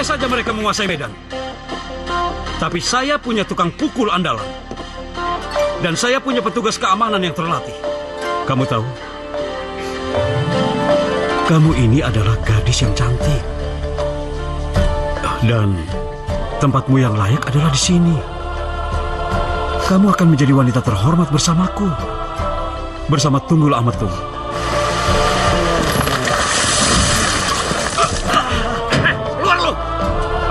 Boleh saja mereka menguasai medan. Tapi saya punya tukang pukul andalan. Dan saya punya petugas keamanan yang terlatih. Kamu tahu? Kamu ini adalah gadis yang cantik. Dan tempatmu yang layak adalah di sini. Kamu akan menjadi wanita terhormat bersamaku. Bersama Tunggul Ametung. Keluar lu!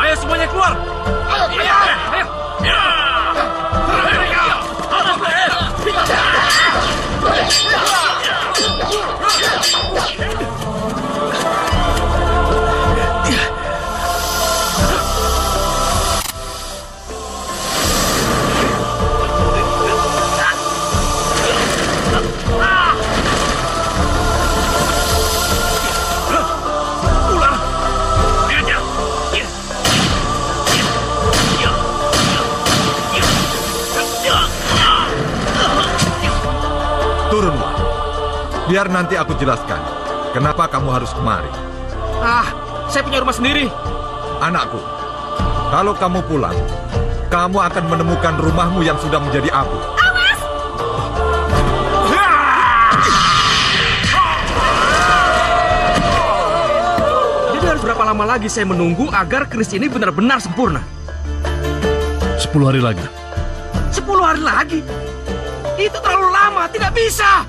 Ayo semuanya keluar! Ayo! Ayo! Turunlah. Biar nanti aku jelaskan kenapa kamu harus kemari. Saya punya rumah sendiri. Anakku, kalau kamu pulang, kamu akan menemukan rumahmu yang sudah menjadi abu. Awas! Jadi harus berapa lama lagi saya menunggu agar keris ini benar-benar sempurna? 10 hari lagi. 10 hari lagi? Itu terlalu lama, tidak bisa.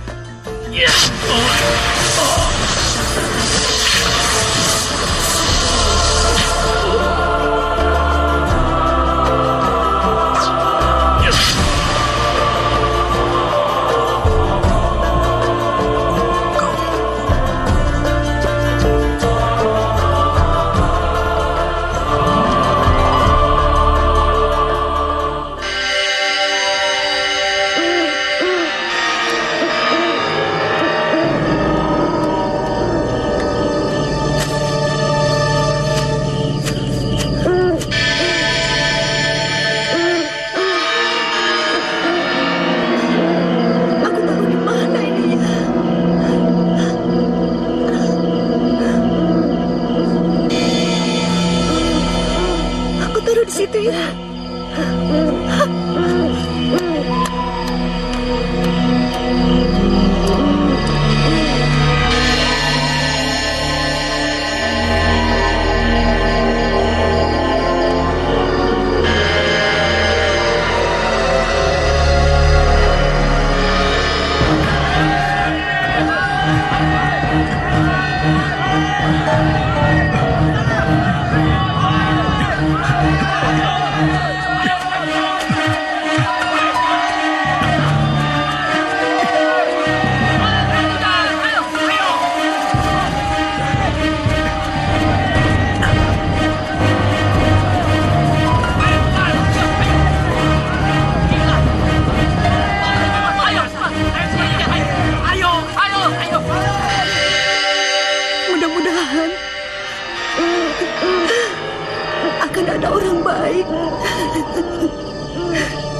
Akan ada orang baik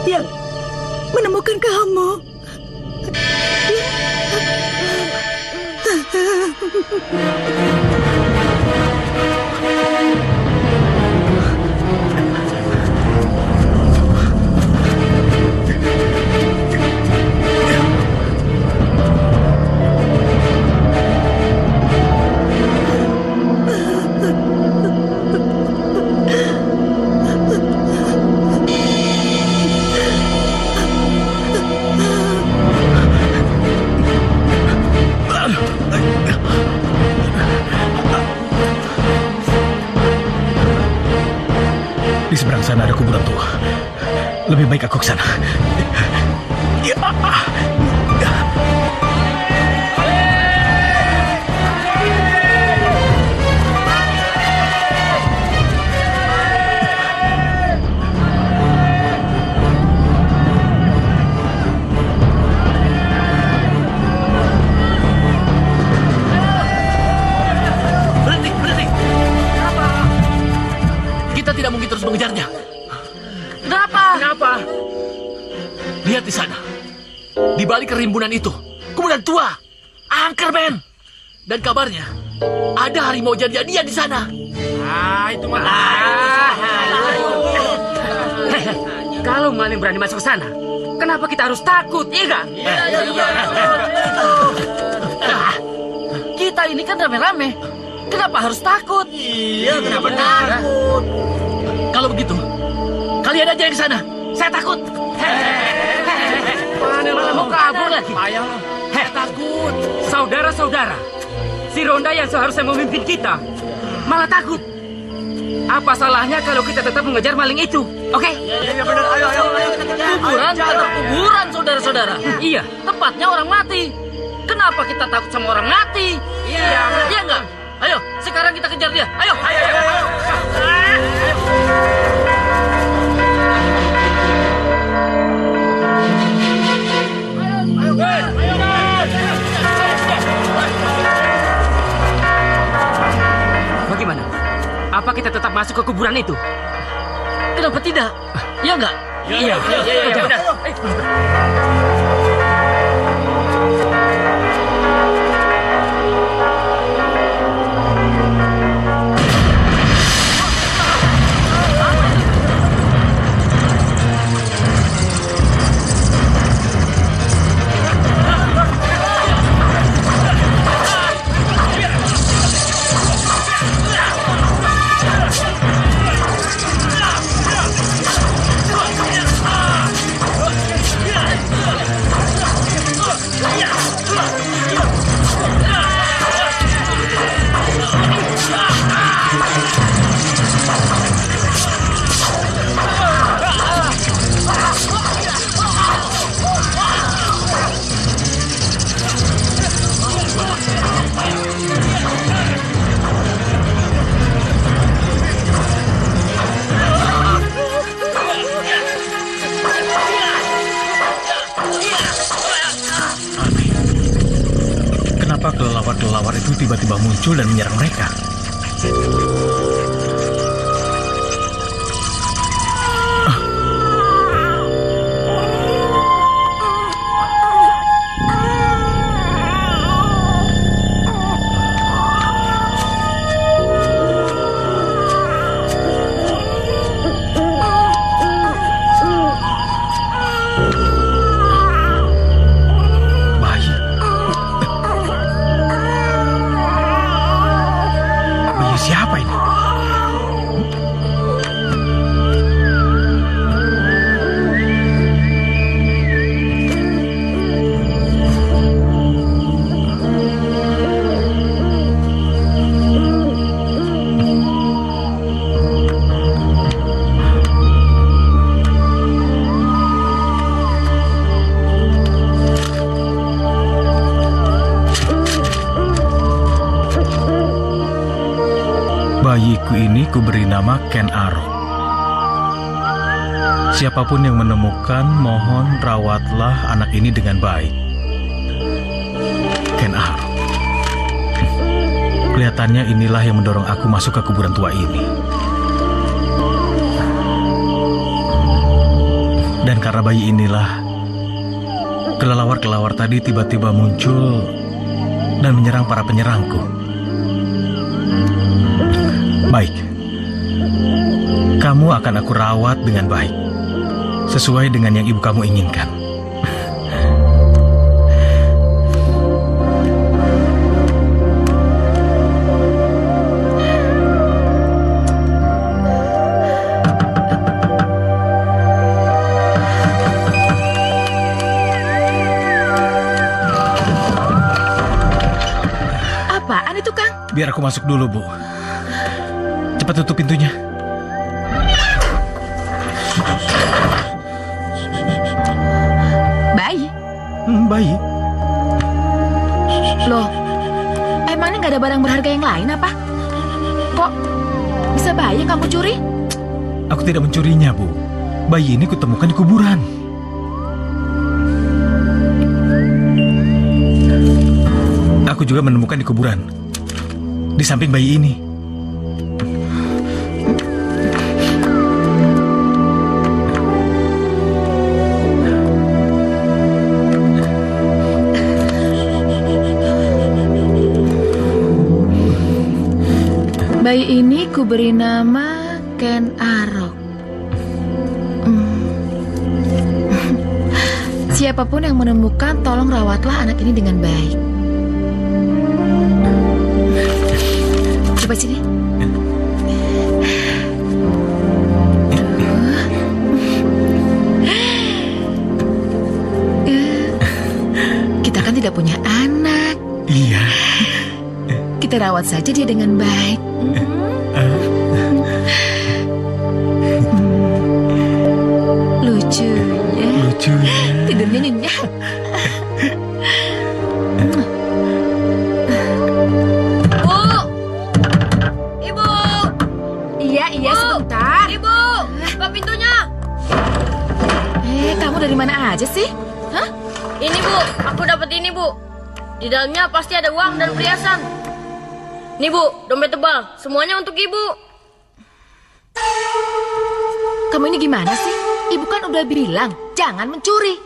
yang menemukan kamu. Di seberang sana ada kuburan tua. Lebih baik aku ke sana. Berhenti. Kenapa? Kita tidak mungkin terus mengejarnya. Kenapa? Lihat di sana. Di balik kerimbunan itu, kuburan tua. Angker, Ben. Dan kabarnya, Ada harimau jadi-jadian di sana. Itu mah. Kalau maling berani masuk ke sana, kenapa kita harus takut, iya nggak? Kita ini kan rame-rame. Kenapa harus takut? Iya, kenapa takut? Kalau begitu, kalian aja yang ke sana. Saya takut. Mana malah mau kabur lagi? Payah lo. Takut. Saudara-saudara, si Ronda yang seharusnya memimpin kita malah takut. Apa salahnya kalau kita tetap mengejar maling itu? Oke? Iya benar. Ayo. Kuburan atau kuburan, saudara-saudara? Iya. Tempatnya orang mati. Kenapa kita takut sama orang mati? Iya enggak? Ayo, sekarang kita kejar dia. Ayo. Bagaimana? Apa kita tetap masuk ke kuburan itu? Kenapa tidak? Iya enggak? Iya. Benar. Kenapa kelelawar-kelelawar itu tiba-tiba muncul dan menyerang mereka? Siapa ini? Bayiku ini kuberi nama Ken Arok. Siapapun yang menemukan, mohon rawatlah anak ini dengan baik. Ken Arok. Kelihatannya inilah yang mendorong aku masuk ke kuburan tua ini. Dan karena bayi inilah, kelelawar-kelelawar tadi tiba-tiba muncul dan menyerang para penyerangku. Baik, kamu akan aku rawat dengan baik, sesuai dengan yang ibu kamu inginkan. Apaan itu, Kang? Biar aku masuk dulu, Bu. Cepat tutup pintunya. Bayi? Bayi? Loh, emangnya nggak ada barang berharga yang lain apa? Kok bisa bayi yang kamu curi? Aku tidak mencurinya, Bu. Bayi ini kutemukan di kuburan. Aku juga menemukan di kuburan, di samping bayi ini. Ku beri nama Ken Arok. Siapapun yang menemukan, tolong rawatlah anak ini dengan baik. Coba sini. Kita kan tidak punya anak. Iya. Kita rawat saja dia dengan baik. Lucunya. Tidurnya nyenyak. Bu! Ibu! Iya, sebentar. Ibu! Buka pintunya! Kamu dari mana aja sih? Hah? Ini Bu, aku dapat ini Bu. Di dalamnya pasti ada uang dan perhiasan. Nih Bu, dompet tebal. Semuanya untuk Ibu. Kamu ini gimana sih? Ibu kan udah bilang, jangan mencuri.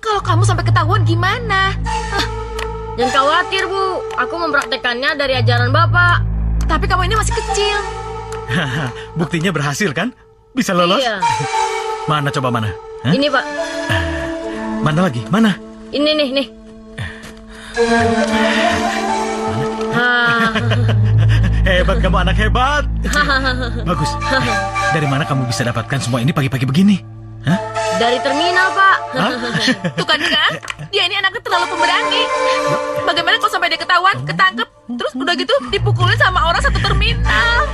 Kalau kamu sampai ketahuan gimana? Jangan khawatir Bu, aku mempraktekannya dari ajaran Bapak. Tapi kamu ini masih kecil. Buktinya berhasil kan? Bisa lolos? Iya. Mana coba mana? Hah? Ini Pak. Mana lagi? Mana? Ini nih. Hebat kamu, anak hebat. Bagus. Dari mana kamu bisa dapatkan semua ini pagi-pagi begini? Hah? Dari terminal Pak. Tuh kan, dia ini anaknya terlalu pemberani. Bagaimana kalau sampai dia ketahuan, ketangkep, terus udah gitu dipukulin sama orang satu terminal?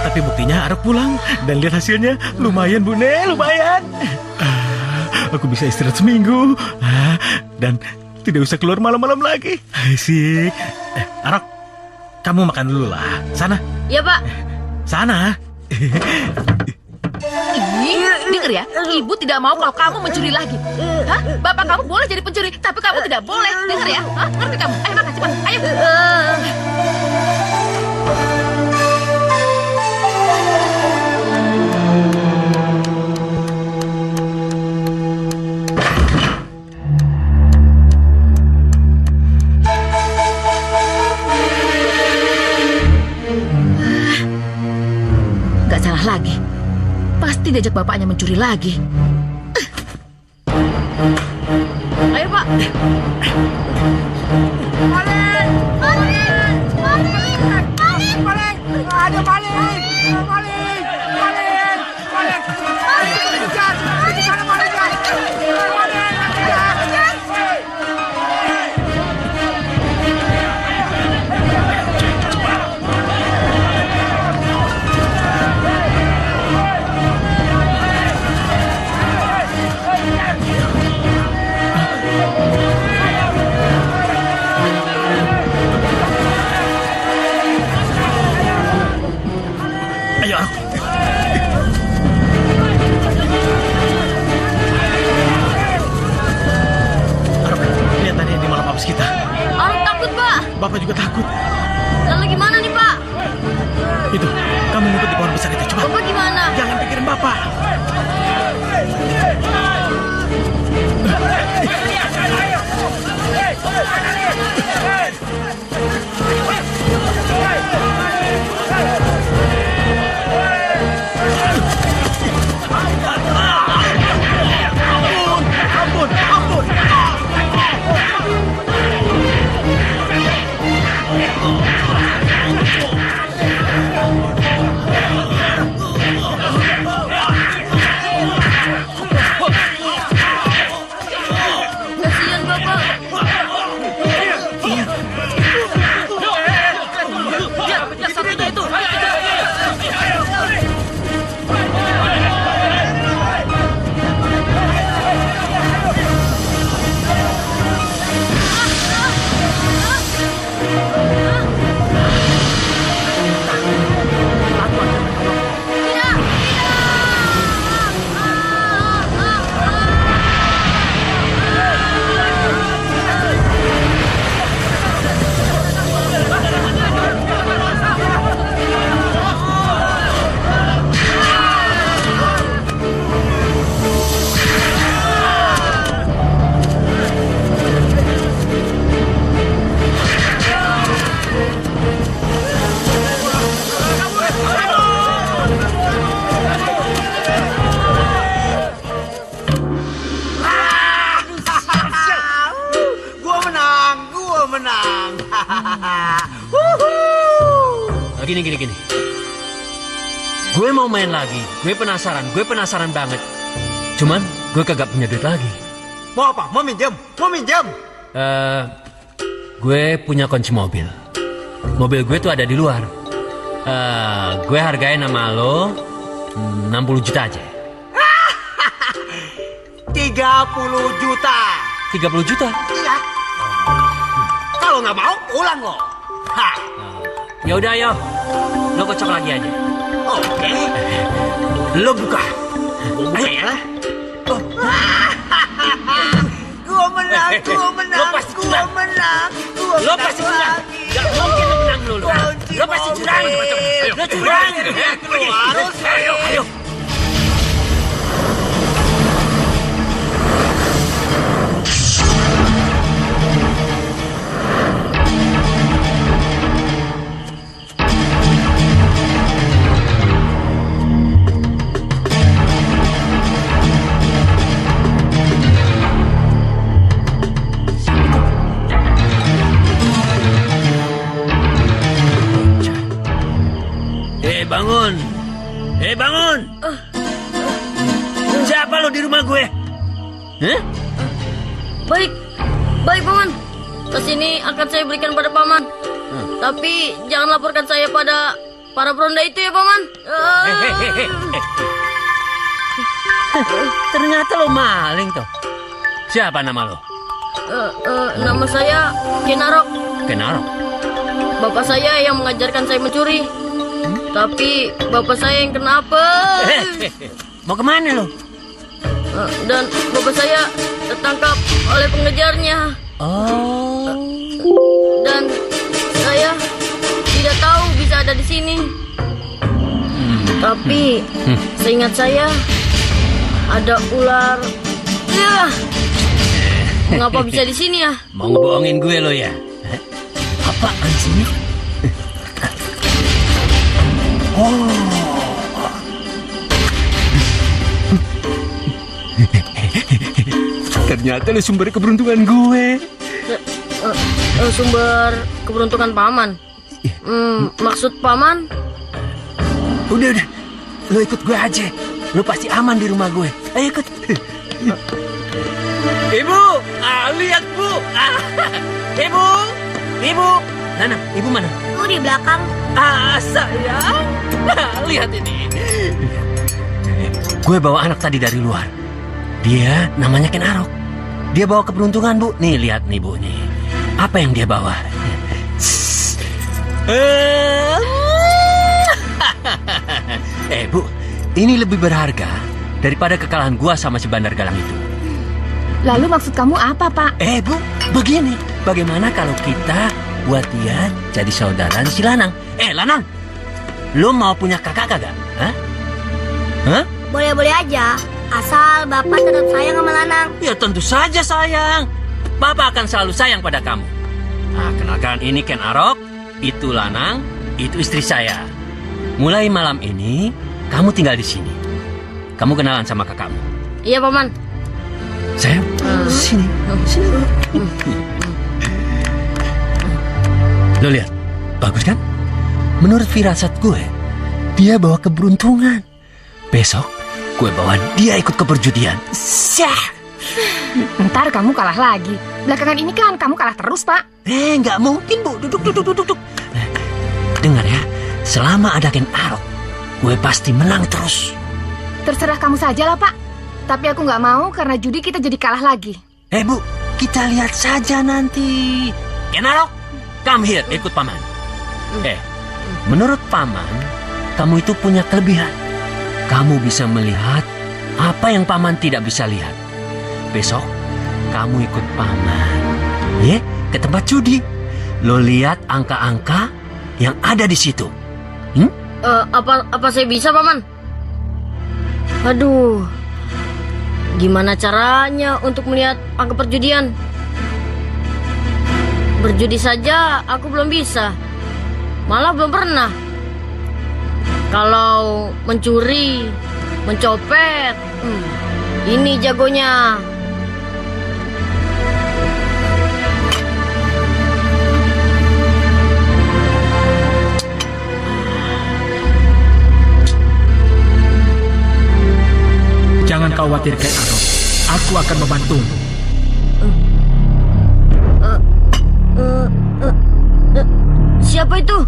Tapi buktinya Arok pulang dan lihat hasilnya lumayan Bune, lumayan. Aku bisa istirahat seminggu dan tidak usah keluar malam-malam lagi. Asik. Arok, kamu makan dulu lah. Sana. Iya Pak. Sana. Dengar ya, ibu tidak mau kalau kamu mencuri lagi. Hah? Bapak kamu boleh jadi pencuri, tapi kamu tidak boleh. Dengar ya, hah? Ngerti kamu? Ayo makan cepat, ayo. Gak salah lagi. Pasti diajak bapaknya mencuri lagi. Ayo Pak. Ayo, Arok. Arok, lihat tadi di malam habis kita. Arok takut Pak. Bapak juga takut. Lalu gimana nih Pak? Itu, kamu ngumpet di pohon besar itu. Coba. Bapak gimana? Jangan pikirin Bapak. Ampun. Gua menang. Gini. Gue mau main lagi. Gue penasaran banget. Cuman gue kagak punya duit lagi. Mau apa? Mau minjem? Gue punya kunci mobil. Mobil gue tuh ada di luar. Gue hargain sama lo 60 juta aja. 30 juta. 30 juta? Iya. Kalau nggak mau, pulang lo. Ya udah, ayo. Lo kocok lagi aja. Oke. Lo buka. Ayo ya. Gua menang. Lo pasti menang. Lo pasti menang. Gak mungkin lo menang dulu. Lo pasti curang. Lo curang. Ayo. Bangun! Siapa lo di rumah gue? Hah? Baik, Paman. Tas ini akan saya berikan pada Paman. Tapi jangan laporkan saya pada para peronda itu ya, Paman. Ternyata lo maling toh. Siapa nama lo? Nama saya Kenarok. Kenarok? Bapak saya yang mengajarkan saya mencuri. Tapi bapak saya yang kenapa? Mau kemana lo? Dan bapak saya tertangkap oleh pengejarnya. Oh. Dan saya tidak tahu bisa ada di sini. Tapi seingat saya ada ular. Ya. Mengapa bisa di sini ya? Mau ngebohongin gue lo ya? Apaan sih? Ternyata lo sumber keberuntungan gue. Sumber keberuntungan Paman. Maksud Paman? Udah. Lo ikut gue aja. Lo pasti aman di rumah gue. Ayo ikut. Ibu, lihat Bu. Ibu. Nana, ibu mana? Oh, di belakang. Sayang. Lihat ini. Gue bawa anak tadi dari luar. Dia namanya Kenarok. Dia bawa keberuntungan, Bu. Nih, lihat nih, Bu. Nih. Apa yang dia bawa? Bu. Ini lebih berharga daripada kekalahan gua sama si Bandar Galang itu. Lalu maksud kamu apa, Pak? Bu, begini. Bagaimana kalau kita buat dia jadi saudara si Lanang? Lanang, lu mau punya kakak kagak? Hah? Boleh-boleh aja. Asal Bapak tetap sayang sama Lanang. Ya tentu saja sayang. Bapak akan selalu sayang pada kamu. Nah, kenalkan ini Kenarok, itu Lanang, itu istri saya. Mulai malam ini, kamu tinggal di sini. Kamu kenalan sama kakakmu. Iya, Paman. Sayang, sini. Lo lihat, bagus kan? Menurut firasat gue, dia bawa keberuntungan. Besok, gue bawa dia ikut ke perjudian. Syah! Ntar kamu kalah lagi. Belakangan ini kan kamu kalah terus, Pak. Nggak mungkin, Bu. Duduk. Dengar ya, selama ada Kenarok, gue pasti menang terus. Terserah kamu saja lah, Pak. Tapi aku nggak mau karena judi kita jadi kalah lagi. Bu, kita lihat saja nanti. Kenarok, come here, ikut Paman. Menurut Paman, kamu itu punya kelebihan. Kamu bisa melihat apa yang Paman tidak bisa lihat. Besok, kamu ikut Paman, ke tempat judi. Lo lihat angka-angka yang ada di situ. Apa saya bisa, Paman? Aduh, gimana caranya untuk melihat angka perjudian? Berjudi saja aku belum bisa. Malah belum pernah. Kalau mencuri, mencopet, ini jagonya. Jangan khawatir, Ken Arok. Aku akan membantumu. Siapa itu?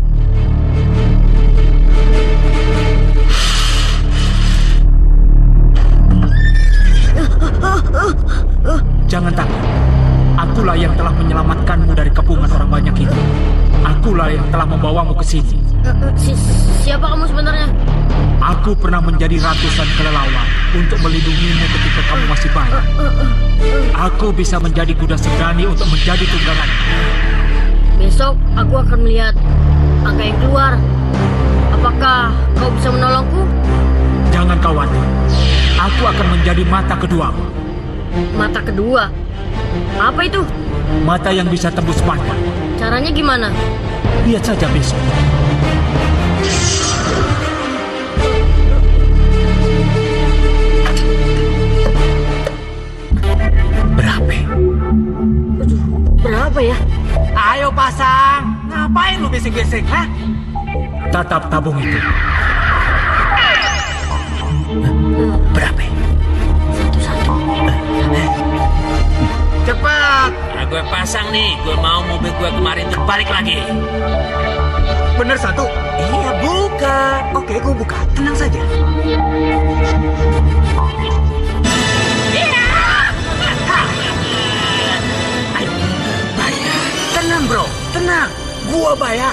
Jangan takut. Akulah yang telah menyelamatkanmu dari kepungan orang banyak itu. Akulah yang telah membawamu ke sini. Siapa kamu sebenarnya? Aku pernah menjadi ratusan kelelawar untuk melindungimu ketika kamu masih bayi. Aku bisa menjadi kuda Sebrani untuk menjadi tunggangan. Besok aku akan melihat angka yang keluar. Apakah kau bisa menolongku? Jangan khawatir. Aku akan menjadi mata kedua. Mata kedua? Apa itu? Mata yang bisa tembus pandang. Caranya gimana? Lihat saja besok. Berapa ya? Ayo pasang. Ngapain lu bisik-bisik, ha? Tatap tabung itu. Berapa? Satu. Cepat. Nah, gue pasang nih. Gue mau mobil gue kemarin tuh balik lagi. Bener satu? Iya, buka. Oke, gue buka. Tenang saja. Ayo, bayar. Tenang, bro. Tenang. Gua bayar.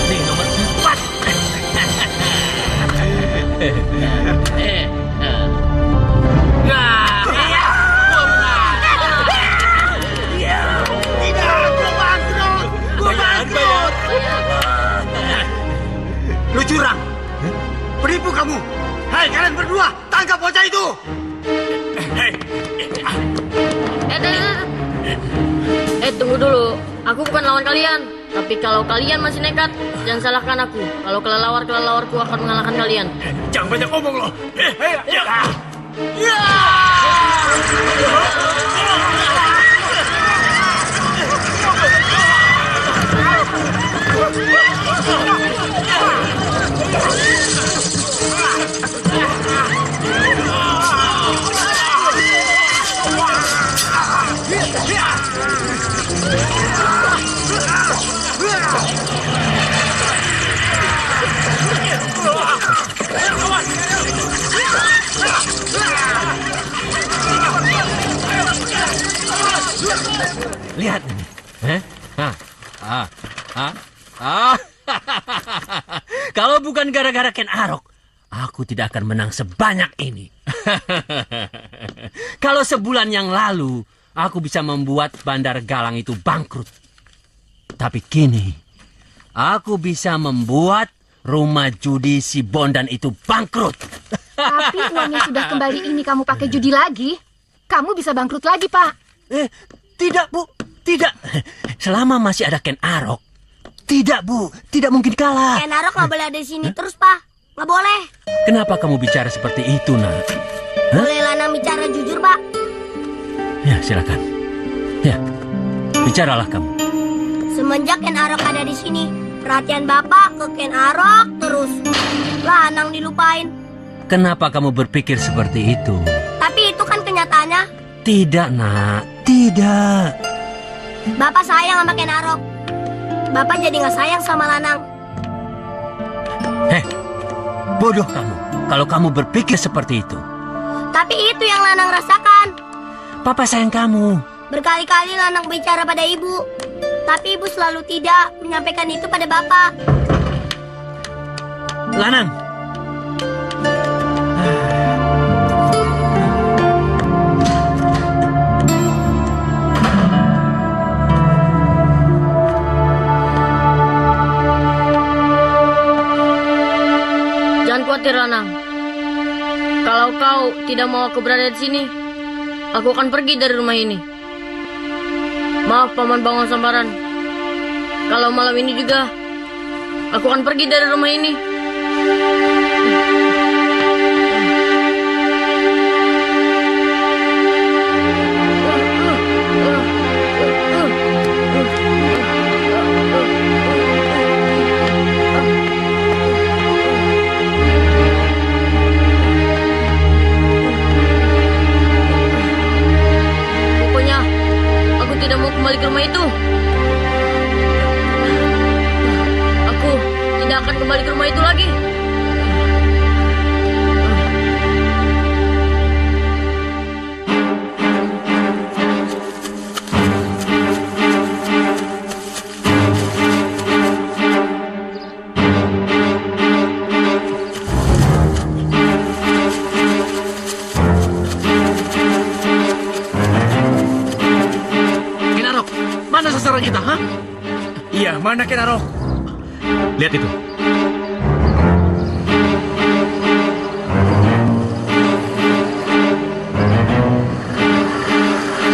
Nih, nomor 4. Lu curang. Penipu kamu. Hei, kalian berdua, tangkap bocah itu. Tunggu dulu. Aku bukan lawan kalian. Tapi kalau kalian masih nekat, jangan salahkan aku. Kalau kelelawar-kelelawarku akan mengalahkan kalian. Jangan banyak ngomong loh. Lihat ini. Kalau bukan gara-gara Ken Arok, aku tidak akan menang sebanyak ini. Kalau sebulan yang lalu, aku bisa membuat Bandar Galang itu bangkrut. Tapi kini, aku bisa membuat rumah judi si Bondan itu bangkrut. Tapi uangnya sudah kembali ini kamu pakai judi lagi, kamu bisa bangkrut lagi, Pak. Tidak, Bu. Tidak. Selama masih ada Ken Arok. Tidak, Bu. Tidak mungkin kalah. Ken Arok nggak boleh ada di sini terus, Pak. Nggak boleh. Kenapa kamu bicara seperti itu, Nak? Boleh Lanang bicara jujur, Pak. Ya, silakan. Ya, bicaralah kamu. Semenjak Ken Arok ada di sini, perhatian Bapak ke Ken Arok terus. Lanang dilupain. Kenapa kamu berpikir seperti itu? Tapi itu kan kenyataannya. Tidak, Nak. Tidak. Bapak sayang sama Ken Arok. Bapak jadi nggak sayang sama Lanang. Bodoh kamu. Kalau kamu berpikir seperti itu. Tapi itu yang Lanang rasakan. Papa sayang kamu. Berkali-kali Lanang bicara pada ibu. Tapi ibu selalu tidak menyampaikan itu pada Bapak. Lanang. khawatir, Lanang. Kalau kau tidak mau aku berada di sini, aku akan pergi dari rumah ini. Maaf, Paman Bangun Sambaran. Kalau malam ini juga, aku akan pergi dari rumah ini. Kembali ke rumah itu. Aku tidak akan kembali ke rumah itu lagi. Kita, ha? Iya, mana Kenaro? Lihat itu.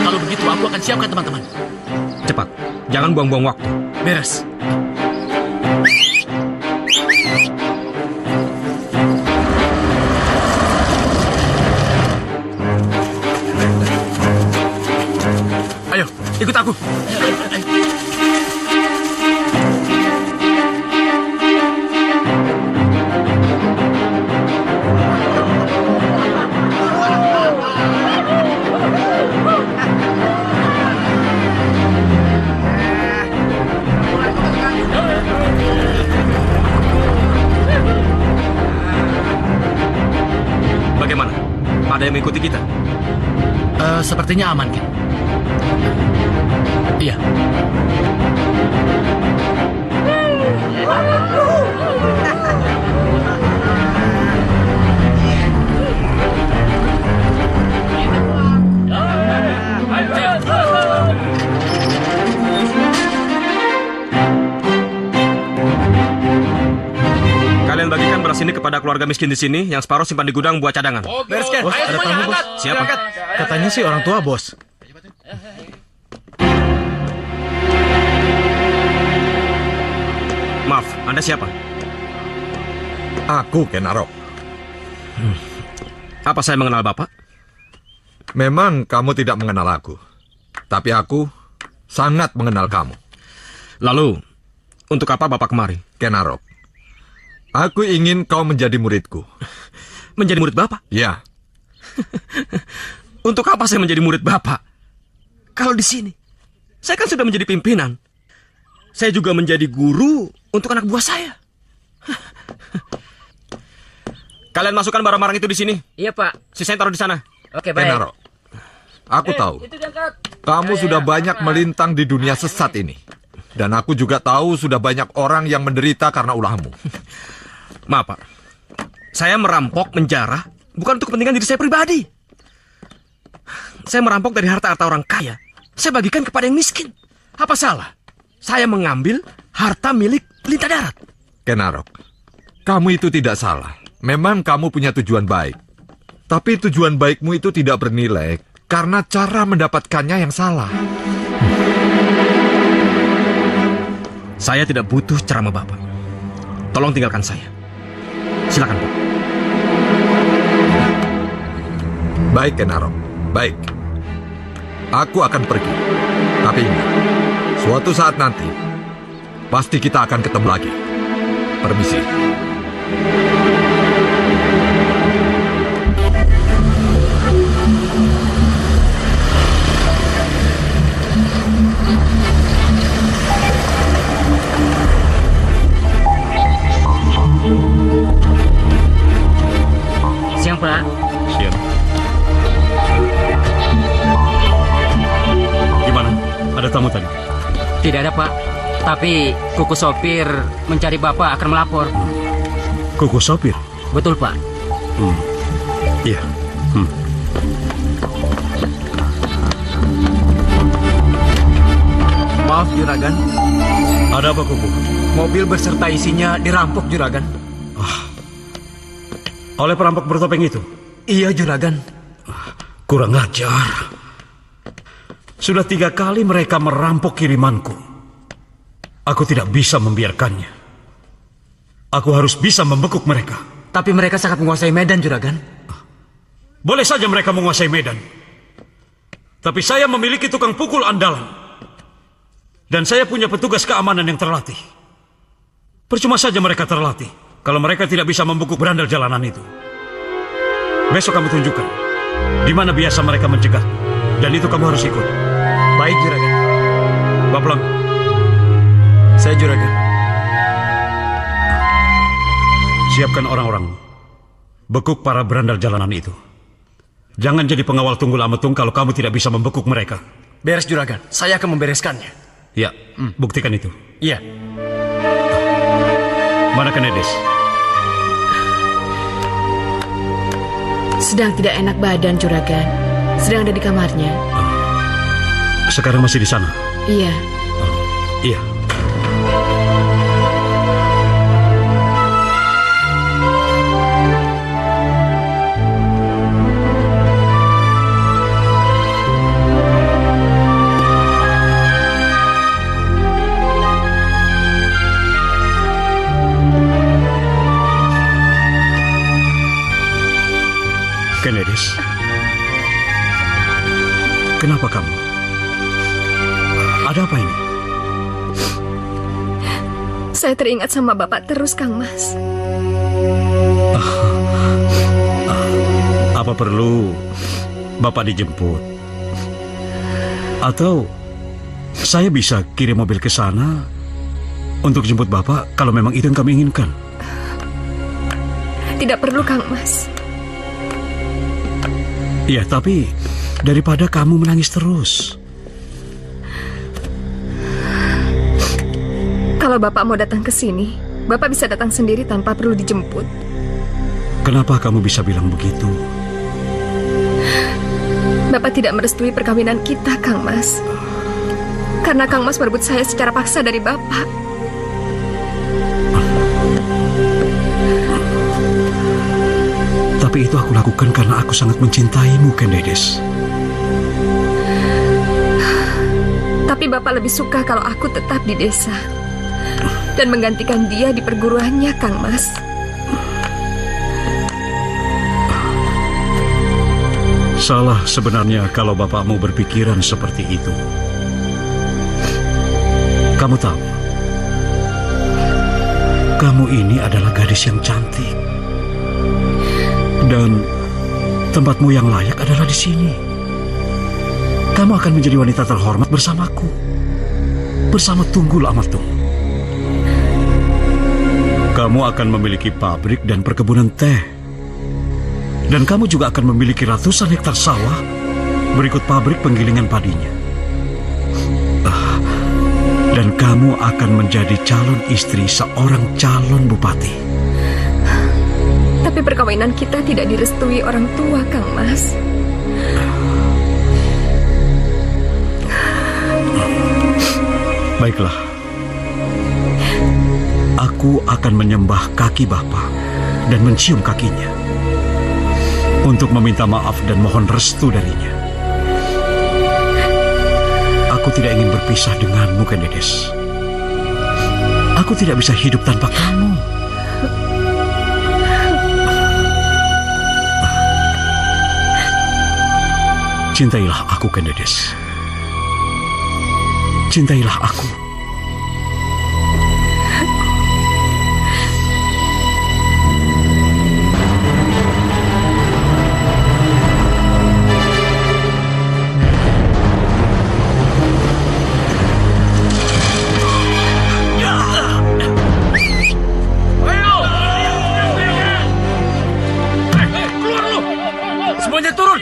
Kalau begitu, aku akan siapkan teman-teman. Cepat, jangan buang-buang waktu. Beres. Ayo, ikut aku. Bagaimana? Ada yang mengikuti kita? Sepertinya aman, Ken. Iya. Kalian bagikan beras ini kepada keluarga miskin di sini, yang separuh simpan di gudang buat cadangan. Beres, Ken. Bos, ada tamu, Bos. Siapa? Katanya sih orang tua, Bos. Maaf, Anda siapa? Aku Kenaro. Apa saya mengenal Bapak? Memang kamu tidak mengenal aku, tapi aku sangat mengenal kamu. Lalu, untuk apa Bapak kemari? Kenaro, aku ingin kau menjadi muridku. Menjadi murid Bapak? Ya. Untuk apa saya menjadi murid Bapak? Kalau di sini, saya kan sudah menjadi pimpinan. Saya juga menjadi guru untuk anak buah saya. Kalian masukkan barang-barang itu di sini. Iya, Pak. Sisanya taruh di sana. Oke, baik. Kenaro, aku tahu kamu sudah banyak melintang di dunia sesat ini. Dan aku juga tahu sudah banyak orang yang menderita karena ulahmu. Maaf, Pak. Saya merampok, menjarah, bukan untuk kepentingan diri saya pribadi. Saya merampok dari harta-harta orang kaya. Saya bagikan kepada yang miskin. Apa salah saya mengambil harta milik pelintah darat? Kenaro, kamu itu tidak salah. Memang kamu punya tujuan baik. Tapi tujuan baikmu itu tidak bernilai karena cara mendapatkannya yang salah. Saya tidak butuh ceramah Bapak. Tolong tinggalkan saya. Silakan, Pak. Baik, Kenaro. Baik. Aku akan pergi. Tapi ingat, suatu saat nanti, pasti kita akan ketemu lagi. Permisi. Siang, Pak. Siap. Gimana? Ada tamu tadi? Tidak ada, Pak. Tapi kuku sopir mencari Bapak akan melapor. Kuku sopir? Betul, Pak. Iya. Maaf, Juragan. Ada apa, Kuku? Mobil beserta isinya dirampok, Juragan. Oleh perampok bertopeng itu? Iya, Juragan. Kurang ajar. Sudah 3 kali mereka merampok kirimanku. Aku tidak bisa membiarkannya. Aku harus bisa membekuk mereka. Tapi mereka sangat menguasai medan, Juragan. Boleh saja mereka menguasai medan. Tapi saya memiliki tukang pukul andalan. Dan saya punya petugas keamanan yang terlatih. Percuma saja mereka terlatih kalau mereka tidak bisa membekuk berandal jalanan itu. Besok kamu tunjukkan di mana biasa mereka mencegat. Dan itu kamu harus ikut. Baik, Juragan. Baplang. Saya Juragan. Siapkan orang-orang. Bekuk para berandal jalanan itu. Jangan jadi pengawal Tunggul Ametung kalau kamu tidak bisa membekuk mereka. Beres, Juragan. Saya akan membereskannya. Ya, buktikan itu. Iya. Mana Kenedes? Sedang tidak enak badan, Juragan. Sedang ada di kamarnya. Sekarang masih di sana? Iya. Iya. Kenedes, kenapa kamu? Ada apa ini? Saya teringat sama Bapak terus, Kang Mas. Apa perlu Bapak dijemput? Atau saya bisa kirim mobil ke sana untuk jemput Bapak kalau memang itu yang kami inginkan? Tidak perlu, Kang Mas. Ya, tapi daripada kamu menangis terus. Kalau Bapak mau datang ke sini, Bapak bisa datang sendiri tanpa perlu dijemput. Kenapa kamu bisa bilang begitu? Bapak tidak merestui perkawinan kita, Kang Mas. Karena Kang Mas merebut saya secara paksa dari Bapak. Tapi itu aku lakukan karena aku sangat mencintaimu, Kenedes. Tapi Bapak lebih suka kalau aku tetap di desa dan menggantikan dia di perguruannya, Kang Mas. Salah sebenarnya kalau bapakmu berpikiran seperti itu. Kamu tahu, kamu ini adalah gadis yang cantik. Dan tempatmu yang layak adalah di sini. Kamu akan menjadi wanita terhormat bersamaku. Bersama Tunggul Ametung. Kamu akan memiliki pabrik dan perkebunan teh. Dan kamu juga akan memiliki ratusan hektar sawah berikut pabrik penggilingan padinya. Dan kamu akan menjadi calon istri seorang calon bupati. Tapi perkawinan kita tidak direstui orang tua, Kang Mas. Baiklah. Aku akan menyembah kaki Bapak dan mencium kakinya untuk meminta maaf dan mohon restu darinya. Aku tidak ingin berpisah denganmu, Kenedes. Aku tidak bisa hidup tanpa kamu. Cintailah aku, Kenedes. Cintailah aku. Semuanya turun.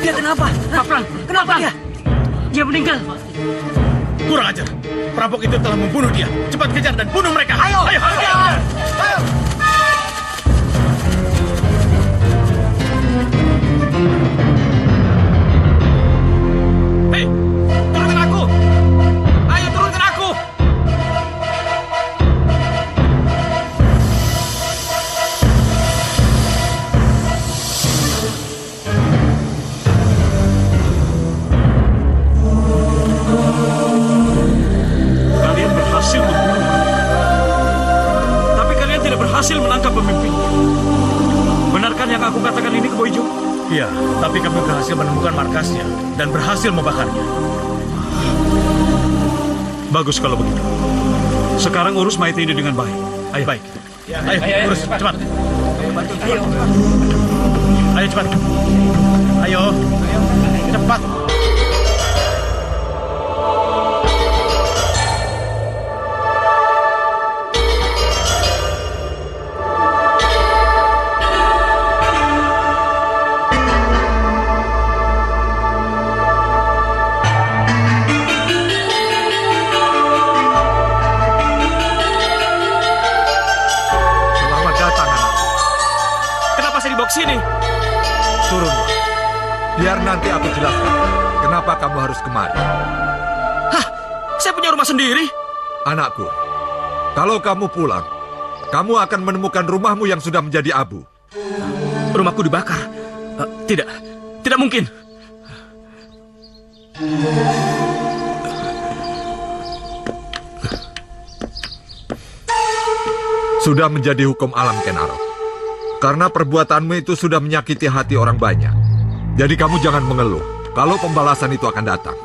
Dia kenapa? Kaplan, Kenapa dia? dia meninggal. Kurang ajar. Perampok itu telah membunuh dia. Cepat kejar dan bunuh mereka. Ayo! Hei, turunkan aku! Ayo, turunkan aku! Kalian berhasil membunuh mereka. Tapi kalian tidak berhasil menangkap pemimpin. Benarkan yang aku katakan ini, Kebo Ijo? Iya, tapi kami berhasil menemukan markasnya dan berhasil membakarnya. Bagus kalau begitu. Sekarang urus mayat ini dengan baik. Ayo. Baik. Ayo, urus cepat. Ayo cepat. Ayo. Cepat. Selamat datang, anak. Kenapa saya dibawa ke sini? Turunlah. Biar nanti aku jelaskan kenapa kamu harus kemari. Hah? Saya punya rumah sendiri. Anakku, kalau kamu pulang, kamu akan menemukan rumahmu yang sudah menjadi abu. Rumahku dibakar. Tidak mungkin. Sudah menjadi hukum alam, Kenaro. Karena perbuatanmu itu sudah menyakiti hati orang banyak. Jadi kamu jangan mengeluh kalau pembalasan itu akan datang.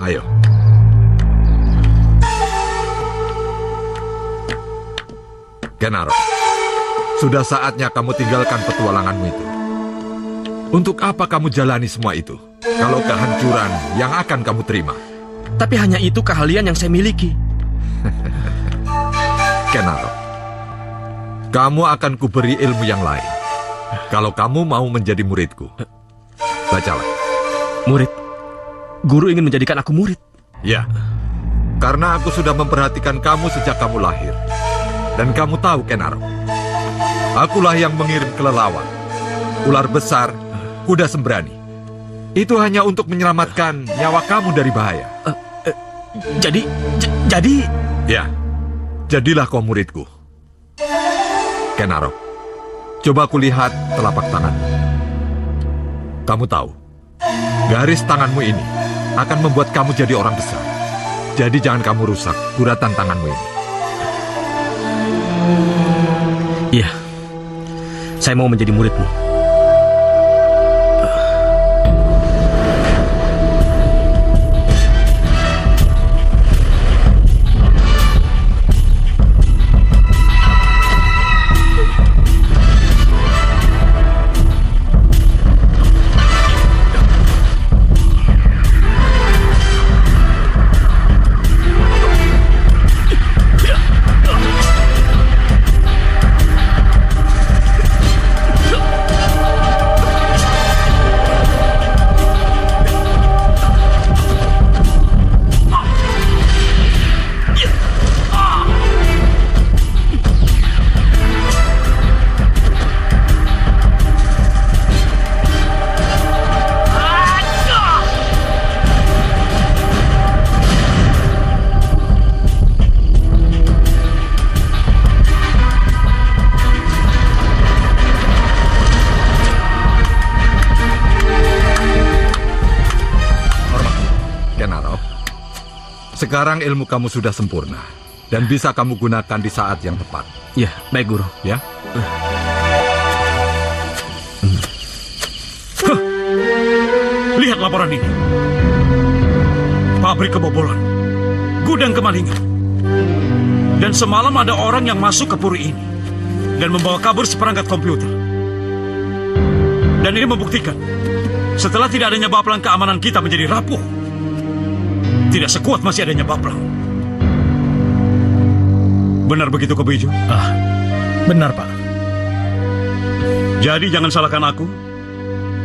Ayo. Kenaro, sudah saatnya kamu tinggalkan petualanganmu itu. Untuk apa kamu jalani semua itu? Kalau kehancuran yang akan kamu terima. Tapi hanya itu keahlian yang saya miliki. Kenaro, kamu akan kuberi ilmu yang lain. Kalau kamu mau menjadi muridku. Bacalah. Murid? Guru ingin menjadikan aku murid? Ya, karena aku sudah memperhatikan kamu sejak kamu lahir. Dan kamu tahu, Kenaro, akulah yang mengirim kelelawar, ular besar, kuda sembrani. Itu hanya untuk menyelamatkan nyawa kamu dari bahaya. Jadi... Ya, jadilah kau muridku. Kenaro, coba kulihat telapak tanganmu. Kamu tahu, garis tanganmu ini akan membuat kamu jadi orang besar. Jadi jangan kamu rusak guratan tanganmu ini. Iya, saya mau menjadi muridmu. Sekarang ilmu kamu sudah sempurna dan bisa kamu gunakan di saat yang tepat. Ya, baik guru. Ya. Lihat laporan ini. Pabrik kebobolan, gudang kemalingan. Dan semalam ada orang yang masuk ke puri ini dan membawa kabur seperangkat komputer. Dan ini membuktikan setelah tidak adanya baplang, keamanan kita menjadi rapuh. Tidak sekuat masih adanya baplang. Benar begitu, Kebo Ijo? Benar, Pak. Jadi jangan salahkan aku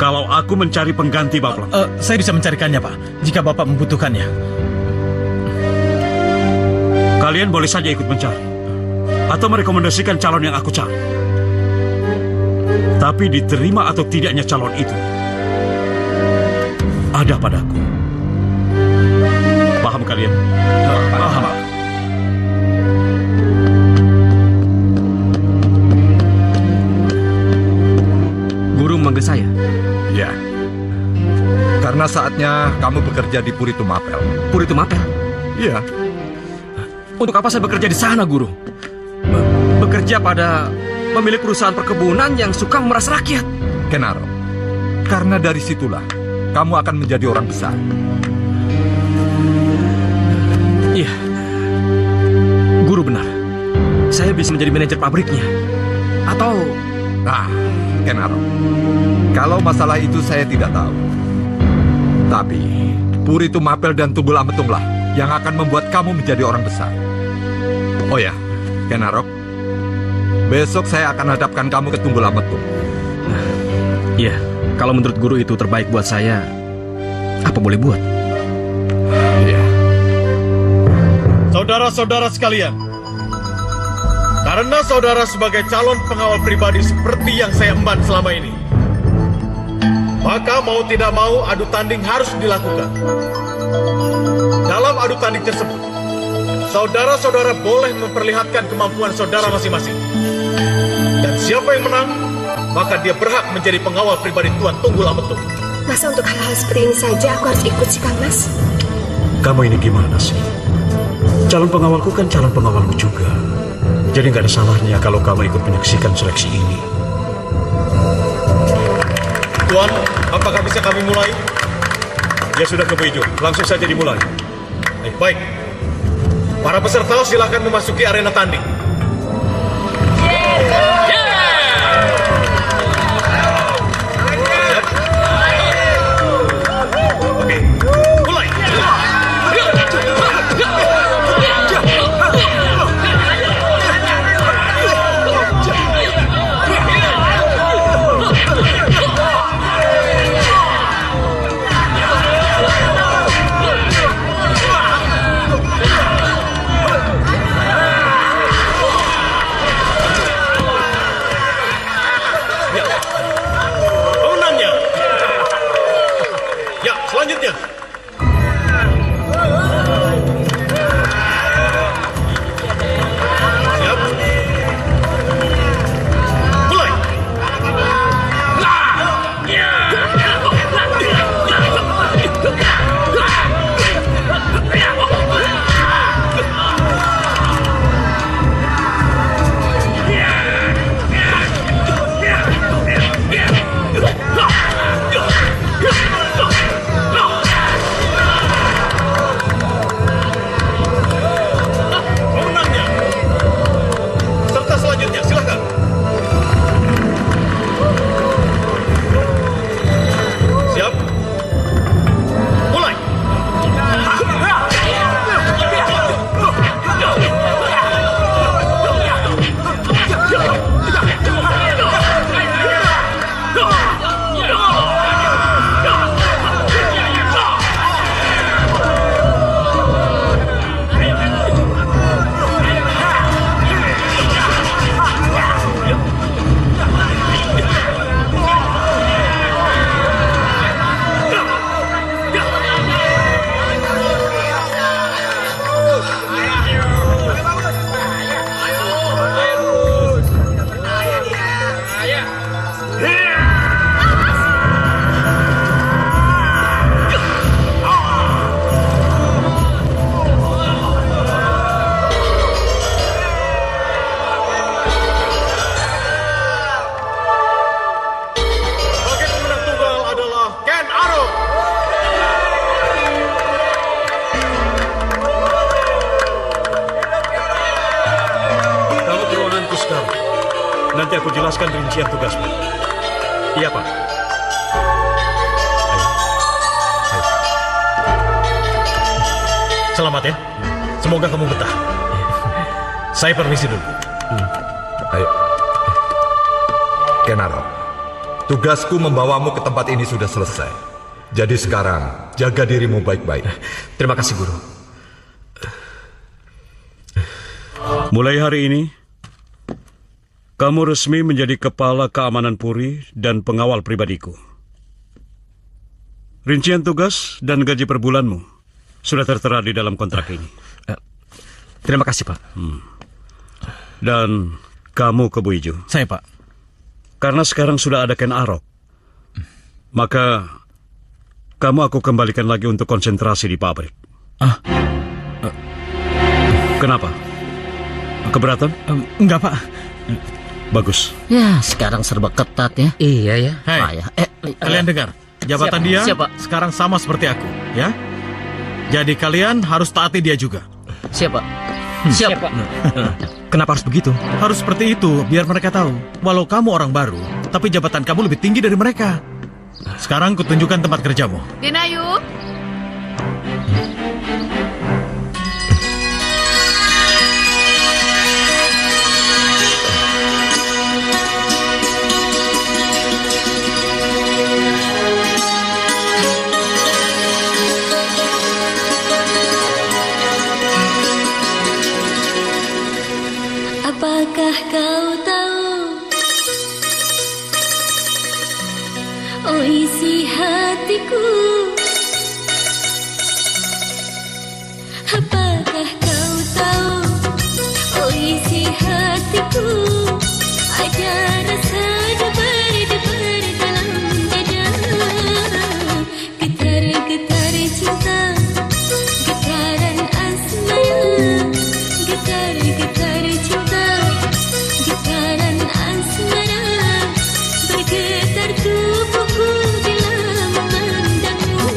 Kalau aku mencari pengganti Bapak, saya bisa mencarikannya, Pak, jika Bapak membutuhkannya. Kalian boleh saja ikut mencari, atau merekomendasikan calon yang aku cari. Tapi diterima atau tidaknya calon itu ada padaku. Paham kalian? Paham. Guru memanggil saya? Ya. Karena saatnya kamu bekerja di Puri Tumapel. Puri Tumapel? Iya. Untuk apa saya bekerja di sana, Guru? Bekerja pada pemilik perusahaan perkebunan yang suka memeras rakyat. Kenaro, karena dari situlah kamu akan menjadi orang besar. Iya, Guru benar. Saya bisa menjadi manajer pabriknya. Atau... Kenaro, kalau masalah itu saya tidak tahu. Tapi Puri Tumapel dan Tunggul Ametumlah yang akan membuat kamu menjadi orang besar. Oh ya, Kenaro, besok saya akan hadapkan kamu ke Tunggul Ametum. Iya, kalau menurut Guru itu terbaik buat saya, apa boleh buat? Iya. Saudara-saudara sekalian, karena saudara sebagai calon pengawal pribadi seperti yang saya emban selama ini, maka mau tidak mau adu tanding harus dilakukan. Dalam adu tanding tersebut, saudara-saudara boleh memperlihatkan kemampuan saudara masing-masing. Dan siapa yang menang, maka dia berhak menjadi pengawal pribadi Tuan Tunggul Ametum. Masa untuk hal-hal seperti ini saja aku harus ikut sih, Kang Mas? Kamu ini gimana sih? Calon pengawalku kan calon pengawalmu juga. Jadi nggak ada salahnya kalau kamu ikut menyaksikan seleksi ini. Tuan, apakah bisa kami mulai? Ya sudah, Kebu Ijo, langsung saja dimulai. Baik. Para peserta silakan memasuki arena tanding. Oke, mulai. Selanjutnya. Siap. Mulai. Nanti aku jelaskan rincian tugasmu. Iya, Pak. Ayo. Selamat ya. Semoga kamu betah. Saya permisi dulu. Ayo. Kenaro, tugasku membawamu ke tempat ini sudah selesai. Jadi sekarang, jaga dirimu baik-baik. Terima kasih, Guru. Mulai hari ini, kamu resmi menjadi kepala keamanan Puri dan pengawal pribadiku. Rincian tugas dan gaji per bulanmu sudah tertera di dalam kontrak ini. Terima kasih, Pak. Dan kamu ke Bu Ijo. Saya, Pak. Karena sekarang sudah ada Ken Arok, maka kamu aku kembalikan lagi untuk konsentrasi di pabrik. Kenapa? Keberatan? Enggak, Pak. Bagus. Ya, sekarang serba ketat ya. Iya ya. Hei, kalian dengar? Jabatan dia sekarang sama seperti aku, ya? Jadi kalian harus taati dia juga. Siapa? Siapa? Kenapa harus begitu? Harus seperti itu, biar mereka tahu. Walau kamu orang baru, tapi jabatan kamu lebih tinggi dari mereka. Sekarang kutunjukkan tempat kerjamu. Denayu. Apakah kau tahu, oh isi hatiku? Apakah kau tahu, oh isi hatiku? Ada rasa debar-debar dalam dada, getar-getar cinta, getaran asmara, getar-getar cinta, getaran asmara, bergetar tubuhku bila memandangmu.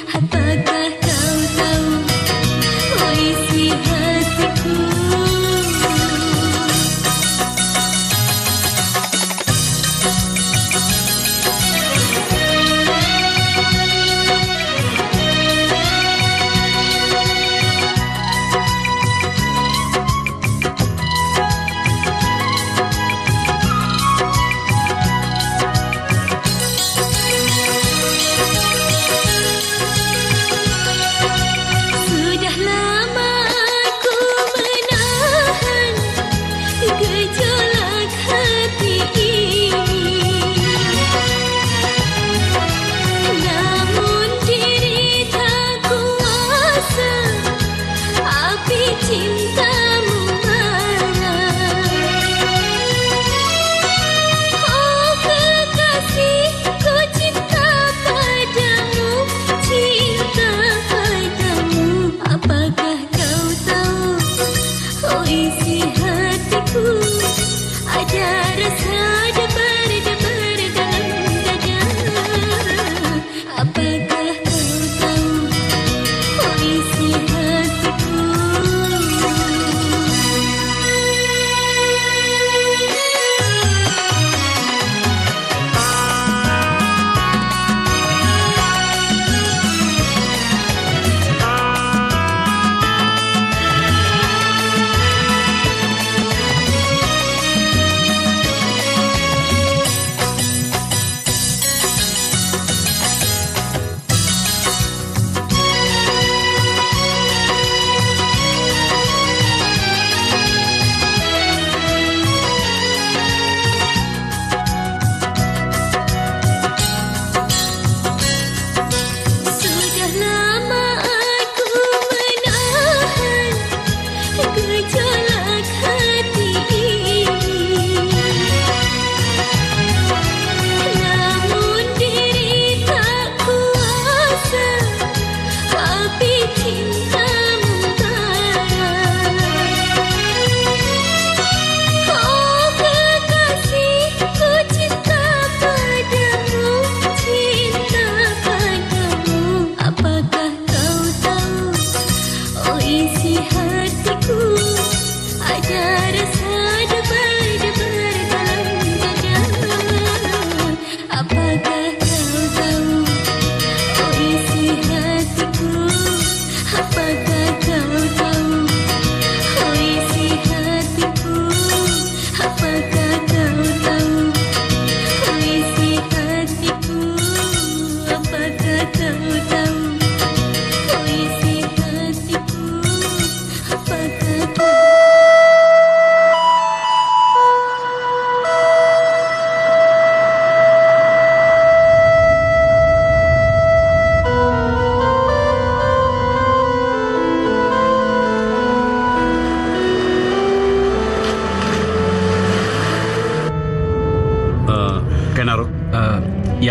Apakah kau tahu, oh isi hatiku? Sudah lama aku menahan gejolak hati ini, namun diri tak kuasa api cintamu marah. Oh kekasihku, cinta padamu, cinta padamu. Apakah kau tahu, oh isi hatiku? Ada rasa debar-debar dalam dada. Apakah kau tahu, oh isi hatiku?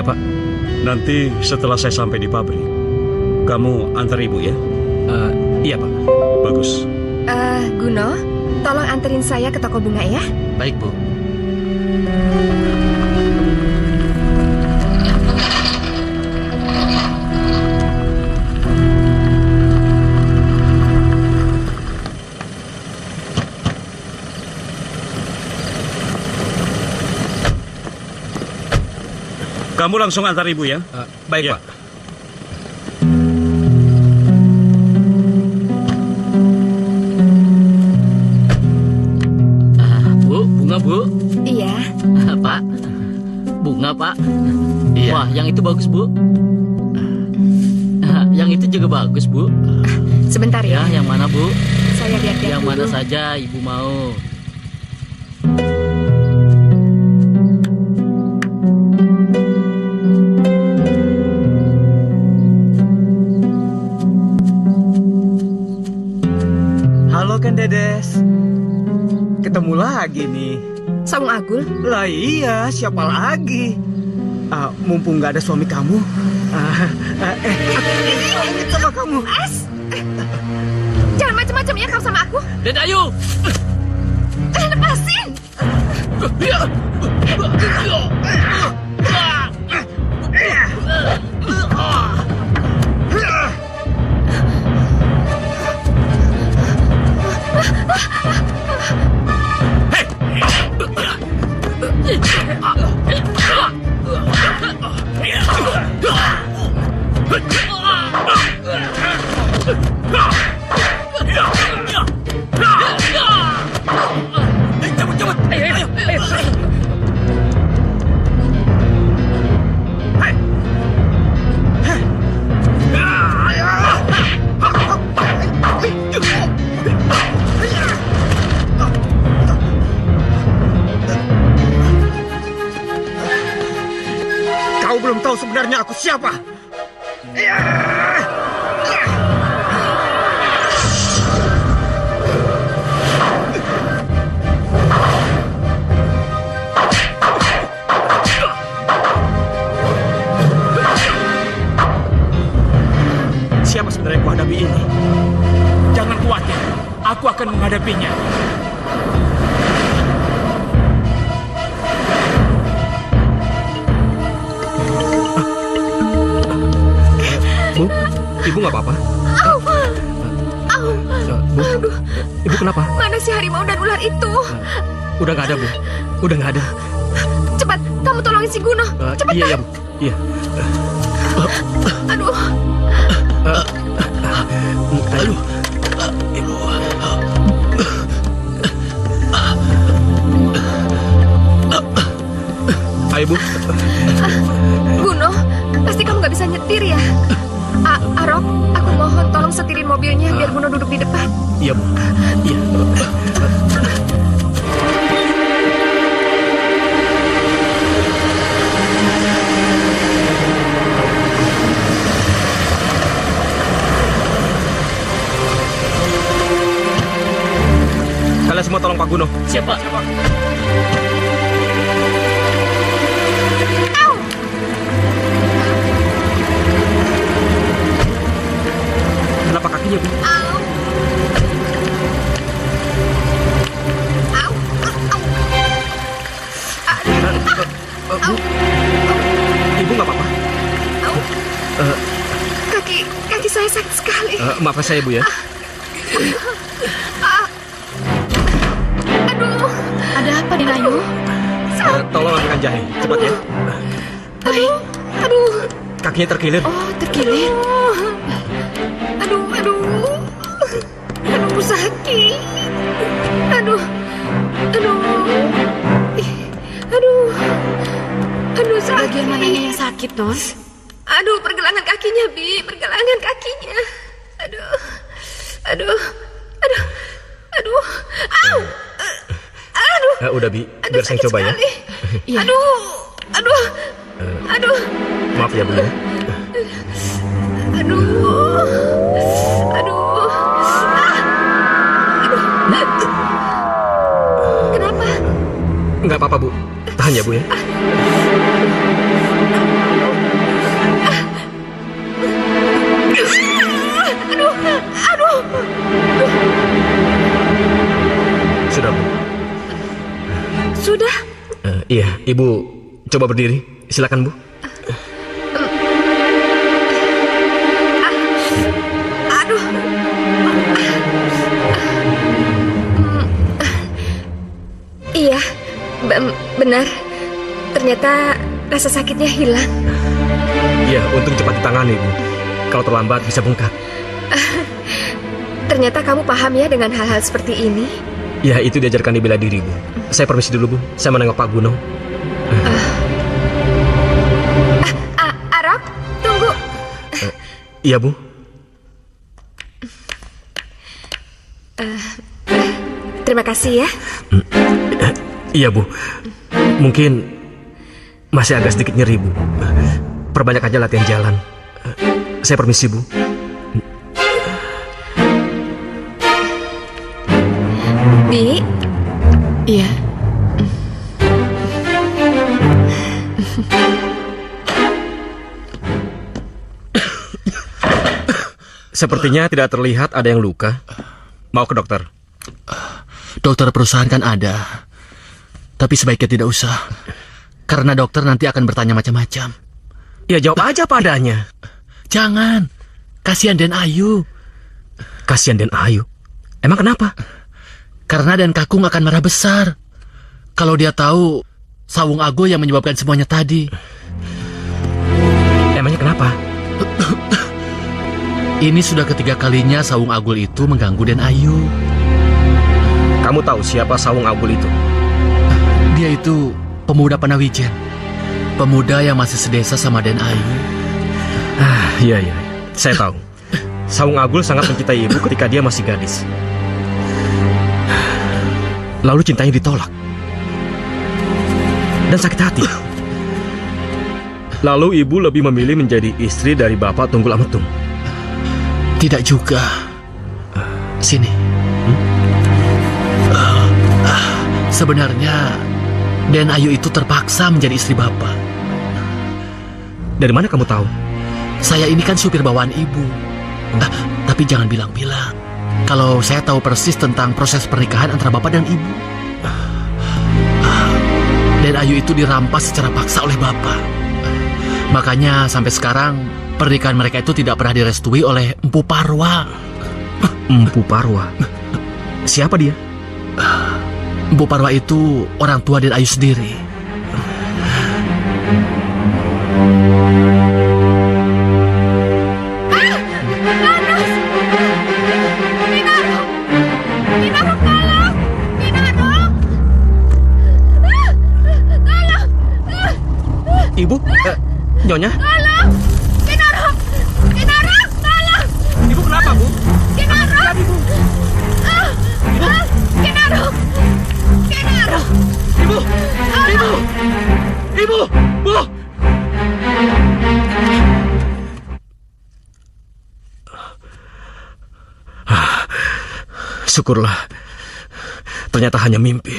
Pak. Nanti setelah saya sampai di pabrik, kamu antar ibu ya? Iya, Pak. Bagus. Guno, tolong anterin saya ke toko bunga ya. Baik, Bu. Kamu langsung antar ibu ya? Baik, Ya. Pak. Bu, bunga bu. Iya. Pak, bunga pak. Iya. Wah, yang itu bagus bu. Yang itu juga bagus bu. Sebentar ya. Ya, yang mana bu? Saya lihat-lihat Yang dulu. mana saja ibu mau. Halo kan Dedes. Ketemu lagi nih. Sawung Agul? Lah iya, siapa lagi? Mumpung nggak ada suami kamu. Aku pamit sama kamu. Jangan macam-macam ya kau sama aku. Dede Ayu. Lepasin. Kau belum tahu sebenarnya aku siapa. Siapa sebenarnya yang kuhadapi ini? Jangan khawatir, aku akan menghadapinya. Bu, ibu nggak apa-apa? Bu, ibu kenapa? Mana si harimau dan ular itu? Udah nggak ada, Bu. Udah nggak ada. Cepat, kamu tolongin si Guno. Cepat. Iya, ya, Bu. Iya. Aduh. Aduh. Ayo, Bu. Guno, pasti kamu nggak bisa nyetir ya? Arok, aku mohon tolong setirin mobilnya biar Guno duduk di depan. Iya, Bu. Iya. Kalian semua tolong Pak Guno. Siapa? Kenapa kakinya, Bu? Bu, ibu nggak apa-apa? Kaki saya sakit sekali. Maafkan saya, Bu ya. Aduh, ada apa nih Ayu? Tolong ambilkan jahe, cepat ya. Aduh. Kakinya terkilir. Oh, terkilir. Aduh, sakit. Aduh, sakit. Bagian mananya yang sakit, Non? Aduh, pergelangan kakinya, Bi. Pergelangan kakinya. Aduh. Au. Udah, Bi. Biar saya coba ya. Iya. Aduh. Maaf ya, Bu ya. Kenapa? Nggak apa-apa, Bu. Tahan ya, Bu ya. Iya, Ibu coba berdiri. Silakan, Bu. Aduh. Iya, benar. Ternyata rasa sakitnya hilang. Iya, untung cepat ditangani, Bu. Kalau terlambat bisa bengkak. Ternyata kamu paham ya dengan hal-hal seperti ini. Ya, itu diajarkan di bela diri, Bu. Saya permisi dulu, Bu. Saya menengok Pak Gunung. Arab, tunggu. Iya, Bu. Terima kasih ya. Iya, Bu. Mungkin masih agak sedikit nyeri, Bu. Perbanyak aja latihan jalan. Saya permisi, Bu. Bi. Iya. Sepertinya tidak terlihat ada yang luka. Mau ke dokter? Dokter perusahaan kan ada. Tapi sebaiknya tidak usah. Karena dokter nanti akan bertanya macam-macam. Ya jawab aja padanya. Jangan. Kasihan Den Ayu. Kasihan Den Ayu? Emang kenapa? Karena Den Kakung akan marah besar. Kalau dia tahu Sawung Agul yang menyebabkan semuanya tadi. Emangnya kenapa? Ini sudah ketiga kalinya Sawung Agul itu mengganggu Den Ayu. Kamu tahu siapa Sawung Agul itu? Dia itu pemuda Panawijen. Pemuda yang masih sedesa sama Den Ayu. Iya. Saya tahu. Sawung Agul sangat mencintai ibu ketika dia masih gadis. Lalu cintanya ditolak. Dan sakit hati. Lalu ibu lebih memilih menjadi istri dari Bapak Tunggul Ametung. Tidak juga. Sini. Sebenarnya Den Ayu itu terpaksa menjadi istri Bapak. Dari mana kamu tahu? Saya ini kan supir bawaan ibu. Tapi jangan bilang-bilang kalau saya tahu persis tentang proses pernikahan antara Bapak dan Ibu. Den Ayu itu dirampas secara paksa oleh Bapak. Makanya sampai sekarang pernikahan mereka itu tidak pernah direstui oleh Empu Parwa. Empu Parwa? Siapa dia? Empu Parwa itu orang tua Den Ayu sendiri. Ibu? Nyonya? Tolong! Kinarok! Kinarok! Tolong! Ibu kenapa, Bu? Kinarok! Kinarok! Kinarok! Ibu! Ibu! Ibu! Bu! Syukurlah. Ternyata hanya mimpi.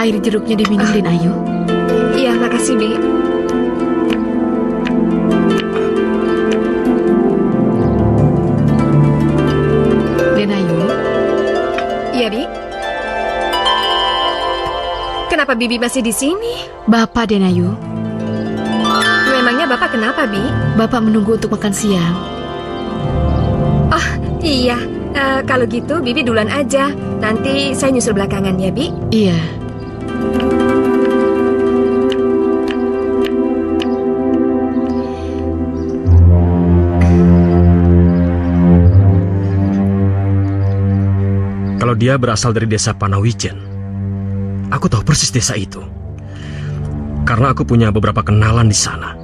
Air jeruknya diminum, Den Ayu. Iya, makasih, Bi. Den Ayu. Iya, Bi. Kenapa Bibi masih di sini? Bapak, Den Ayu. Memangnya Bapak kenapa, Bi? Bapak menunggu untuk makan siang. Oh, iya. Kalau gitu Bibi duluan aja. Nanti saya nyusul belakangan ya, Bi. Iya. kalau dia berasal dari desa Panawijen. Aku tahu persis desa itu. Karena aku punya beberapa kenalan di sana.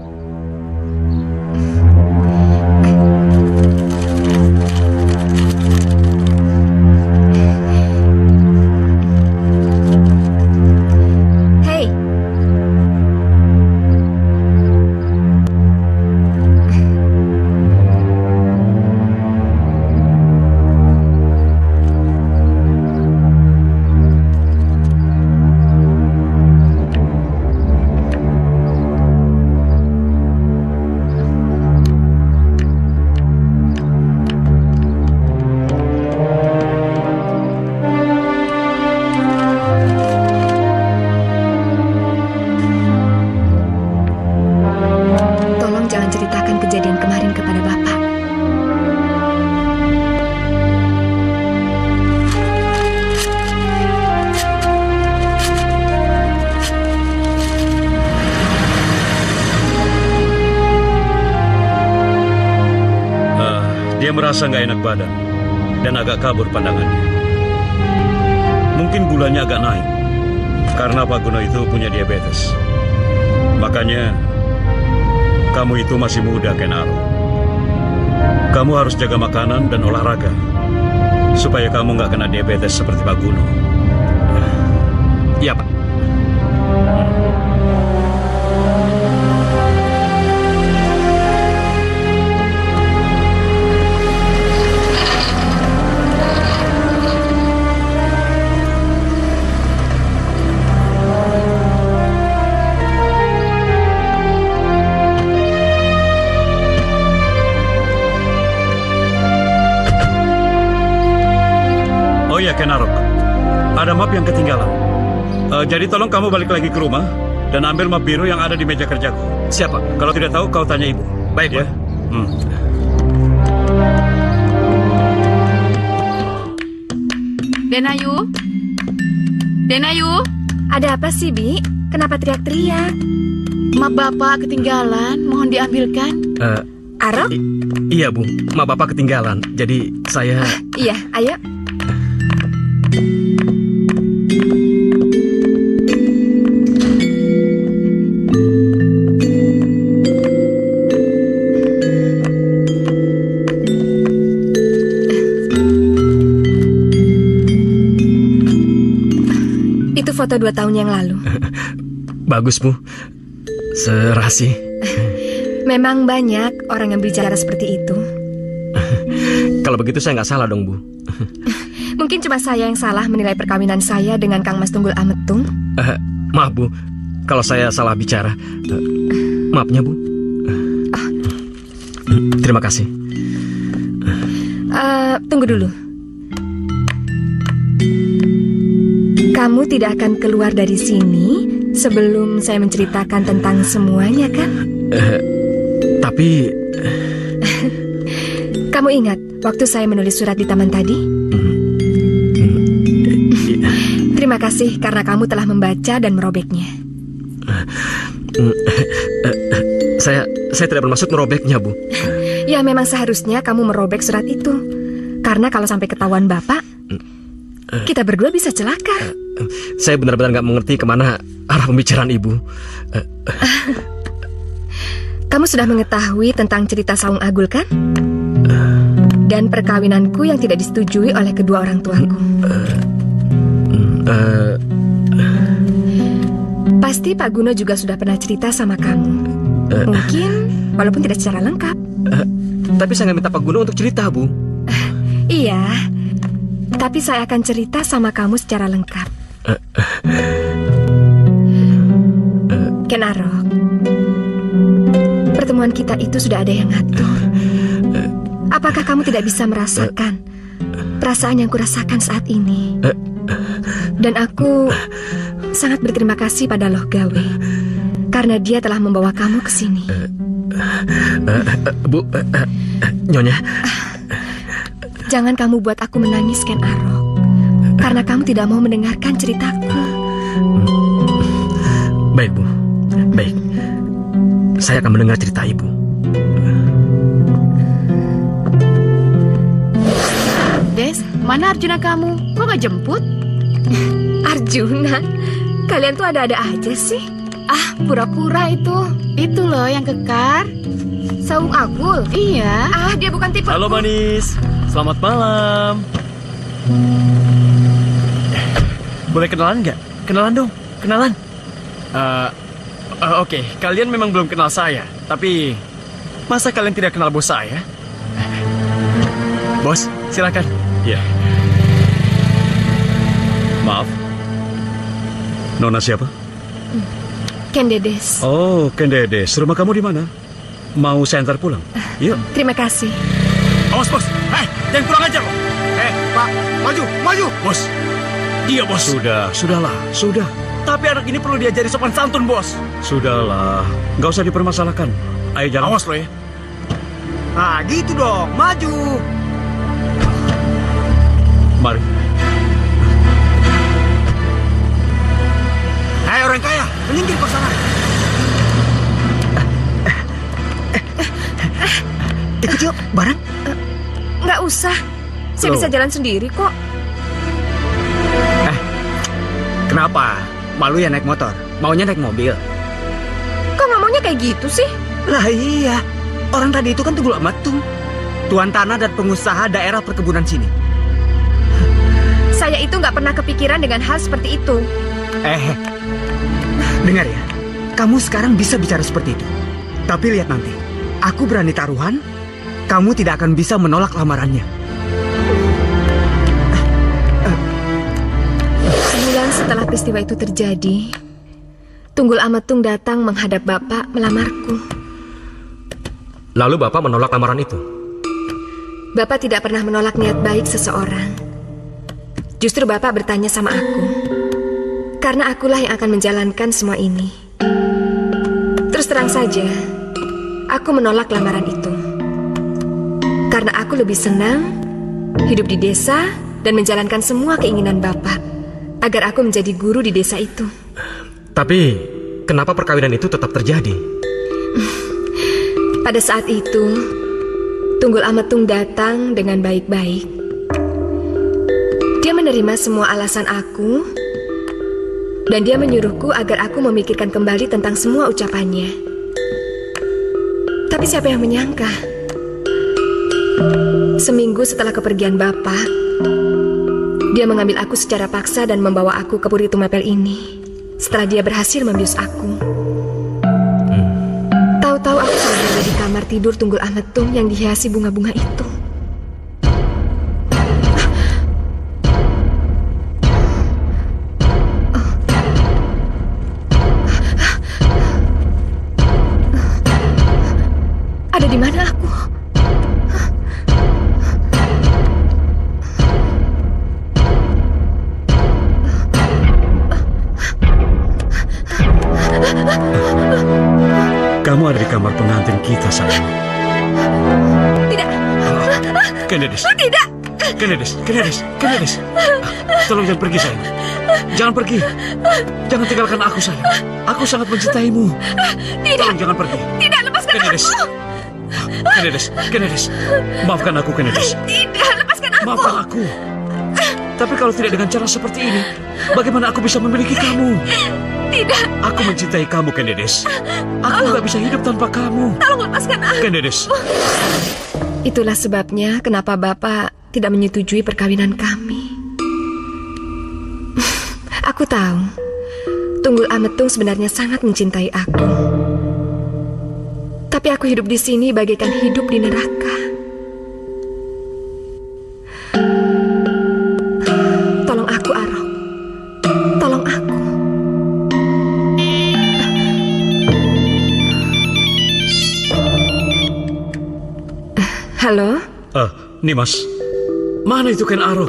Dia merasa nggak enak badan dan agak kabur pandangannya. Mungkin gulanya agak naik karena Pak Guno itu punya diabetes. Makanya kamu itu masih muda, Ken Arok. Kamu harus jaga makanan dan olahraga supaya kamu nggak kena diabetes seperti Pak Guno. Iya, Pak. Oh ya, Ken Arok, ada map yang ketinggalan. Jadi tolong kamu balik lagi ke rumah dan ambil map biru yang ada di meja kerjaku. Siapa? Kalau tidak tahu, kau tanya ibu. Baik, ya. Denayu? Denayu? Ada apa sih, Bi? Kenapa teriak-teriak? Map Bapak ketinggalan, mohon diambilkan. Arok? Iya, Bu. Map Bapak ketinggalan. Jadi saya... Iya, ayo. Itu foto 2 tahun yang lalu. Bagus, Bu. Serasi. Memang banyak orang yang bicara seperti itu. Kalau begitu saya nggak salah dong, Bu. Mungkin cuma saya yang salah menilai perkawinan saya dengan Kang Mas Tunggul Ametung. Maaf, Bu. Kalau saya salah bicara. Maafnya, Bu. Terima kasih. Tunggu dulu. Kamu tidak akan keluar dari sini sebelum saya menceritakan tentang semuanya, kan? Tapi... Kamu ingat waktu saya menulis surat di taman tadi? Terima kasih karena kamu telah membaca dan merobeknya. Saya tidak bermaksud merobeknya, Bu. Ya, memang seharusnya kamu merobek surat itu. Karena kalau sampai ketahuan Bapak, kita berdua bisa celaka. Saya benar-benar nggak mengerti kemana arah pembicaraan Ibu. Kamu sudah mengetahui tentang cerita Saung Agul, kan? Dan perkawinanku yang tidak disetujui oleh kedua orang tuaku. Pasti Pak Guno juga sudah pernah cerita sama kamu. Mungkin, walaupun tidak secara lengkap. Tapi saya nggak minta Pak Guno untuk cerita, Bu. Iya, tapi saya akan cerita sama kamu secara lengkap. Ken Arok, pertemuan kita itu sudah ada yang ngatur. Apakah kamu tidak bisa merasakan perasaan yang kurasakan saat ini? Dan aku sangat berterima kasih pada Loh Gawe karena dia telah membawa kamu ke sini. Bu, Nyonya. Jangan kamu buat aku menangis, Ken Arok, karena kamu tidak mau mendengarkan ceritaku. Baik, Bu. Baik. Saya akan mendengar cerita Ibu. Des, Mana Arjuna kamu? Kok gak jemput? Arjuna? Kalian tuh ada-ada aja sih. Ah, pura-pura itu. Itu loh yang kekar. Saung Agul? Iya. Ah, dia bukan tipe. Halo manis, selamat malam. Boleh kenalan nggak? Kenalan dong, kenalan. Oke, kalian memang belum kenal saya, tapi masa kalian tidak kenal bos saya? Bos, silakan. Ya. Maaf. Nona siapa? Ken Dedes. Oh, Ken Dedes. Rumah kamu di mana? Mau saya antar pulang? Yuk. Terima kasih. Awas bos, jangan kurang ajar loh. Pak, maju, maju. Bos, dia bos. Sudahlah, sudah. Tapi anak ini perlu diajari sopan santun bos. Sudahlah, nggak usah dipermasalahkan. Ayo jalan. Awas lo ya. Nah, gitu dong, maju. Mari. Hai orang kaya, menyingkir kau sana. Ikut yuk, bareng. Nggak usah. Saya bisa jalan sendiri kok. Kenapa? Malu ya naik motor? Maunya naik mobil? Kok nggak maunya kayak gitu sih? Lah iya, orang tadi itu kan Tunggul Ametung, tuan tanah dan pengusaha daerah perkebunan sini. Saya itu nggak pernah kepikiran dengan hal seperti itu. Dengar ya, kamu sekarang bisa bicara seperti itu. Tapi lihat nanti, aku berani taruhan, kamu tidak akan bisa menolak lamarannya. Sebulan setelah peristiwa itu terjadi, Tunggul Ametung datang menghadap Bapak melamarku. Lalu Bapak menolak lamaran itu? Bapak tidak pernah menolak niat baik seseorang. Justru Bapak bertanya sama aku, karena akulah yang akan menjalankan semua ini. Terus terang saja, aku menolak lamaran itu. Karena aku lebih senang hidup di desa dan menjalankan semua keinginan Bapak, agar aku menjadi guru di desa itu. Tapi, kenapa perkawinan itu tetap terjadi? Pada saat itu, Tunggul Ametung datang dengan baik-baik. Dia menerima semua alasan aku, dan dia menyuruhku agar aku memikirkan kembali tentang semua ucapannya. Tapi siapa yang menyangka? Seminggu setelah kepergian Bapak, dia mengambil aku secara paksa dan membawa aku ke Puri Tumapel ini. Setelah dia berhasil membius aku. Tahu-tahu aku sudah berada di kamar tidur Tunggul Ametung yang dihiasi bunga-bunga itu. Ada di mana aku? Kamu ada di kamar pengantin kita, sayang. Tidak. Ken Dedes. Tidak. Ken Dedes, Ken Dedes, Ken Dedes. Tolong jangan pergi, sayang. Jangan pergi. Jangan tinggalkan aku, sayang. Aku sangat mencintaimu. Tidak. Tolong jangan pergi. Tidak, lepaskan Ken Dedes. aku. Ken Dedes, Ken Dedes. Maafkan aku, Ken Dedes. Tidak, lepaskan aku. Maafkan aku. Tapi kalau tidak dengan cara seperti ini, bagaimana aku bisa memiliki kamu? Tidak. Aku mencintai kamu, Ken Dedes. Aku nggak bisa hidup tanpa kamu. Tolong lepaskan aku. Ken Dedes. Itulah sebabnya kenapa Bapak tidak menyetujui perkawinan kami. Aku tahu, Tunggul Ametung sebenarnya sangat mencintai aku. Tapi aku hidup di sini bagaikan hidup di neraka. Tolong aku, Arok. Tolong aku. Halo? Nimas. Mana itu Ken Arok?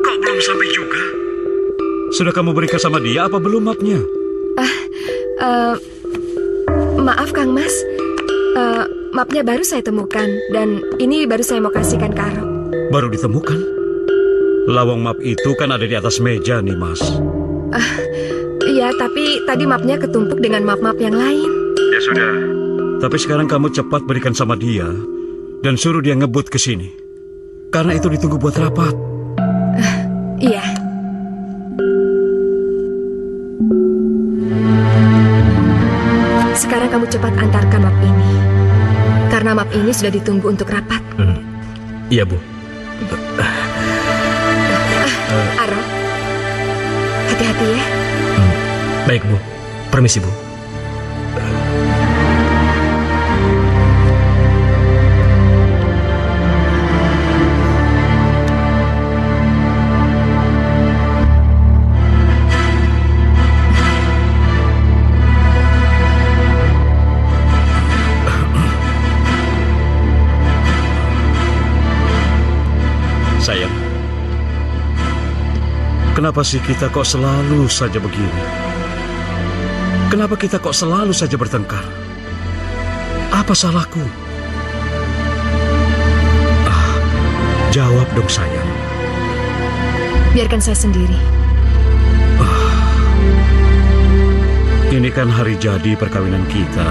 Kok belum sampai juga? Sudah kamu berikan sama dia apa belum mapnya? Maaf Kang Mas. Mapnya baru saya temukan dan ini baru saya mau kasihkan ke Arok. Baru ditemukan? Lawang map itu kan ada di atas meja, Nimas. Iya, tapi tadi mapnya ketumpuk dengan map-map yang lain. Ya sudah. Tapi sekarang kamu cepat berikan sama dia dan suruh dia ngebut ke sini. Karena itu ditunggu buat rapat. Iya. Sekarang kamu cepat antarkan map ini. Karena map ini sudah ditunggu untuk rapat. Iya, Bu. Aro, hati-hati ya. Baik, Bu. Permisi, Bu. Sayang, kenapa sih kita kok selalu saja begini? Kenapa kita kok selalu saja bertengkar? Apa salahku? Jawab dong sayang. Biarkan saya sendiri. Ini kan hari jadi perkawinan kita.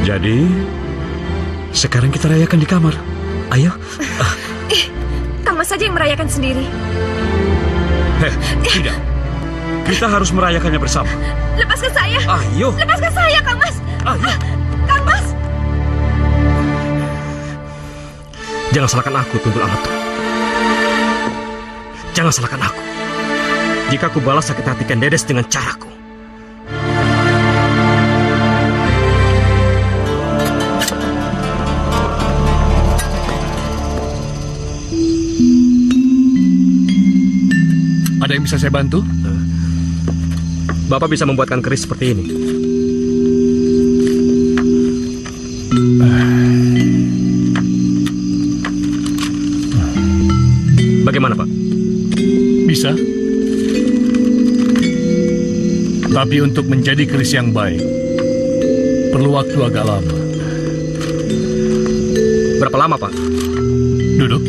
Jadi, sekarang kita rayakan di kamar. Ayo. Kamu saja yang merayakan sendiri. Tidak. Kita harus merayakannya bersama. Lepaskan saya. Ayo. Lepaskan saya, Kang Mas. Ayo. Kang Mas. Jangan salahkan aku, Tunggul Alatul. Jangan salahkan aku. Jika aku balas sakit hatikan Dedes dengan caraku. Ada yang bisa saya bantu? Bapak bisa membuatkan keris seperti ini. Bagaimana, Pak? Bisa. Tapi untuk menjadi keris yang baik, perlu waktu agak lama. Berapa lama, Pak? Duduk.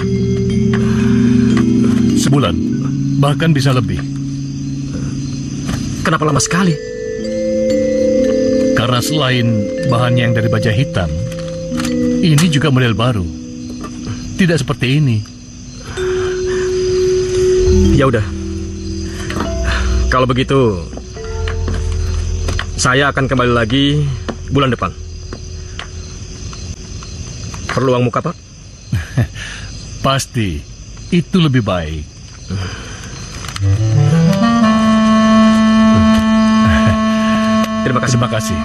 Sebulan, bahkan bisa lebih. Kenapa lama sekali? Karena selain bahan yang dari baja hitam, ini juga model baru. Tidak seperti ini. Ya udah. Kalau begitu, saya akan kembali lagi bulan depan. Perlu uang muka, Pak? Pasti. Itu lebih baik. Terima kasih. Terima kasih.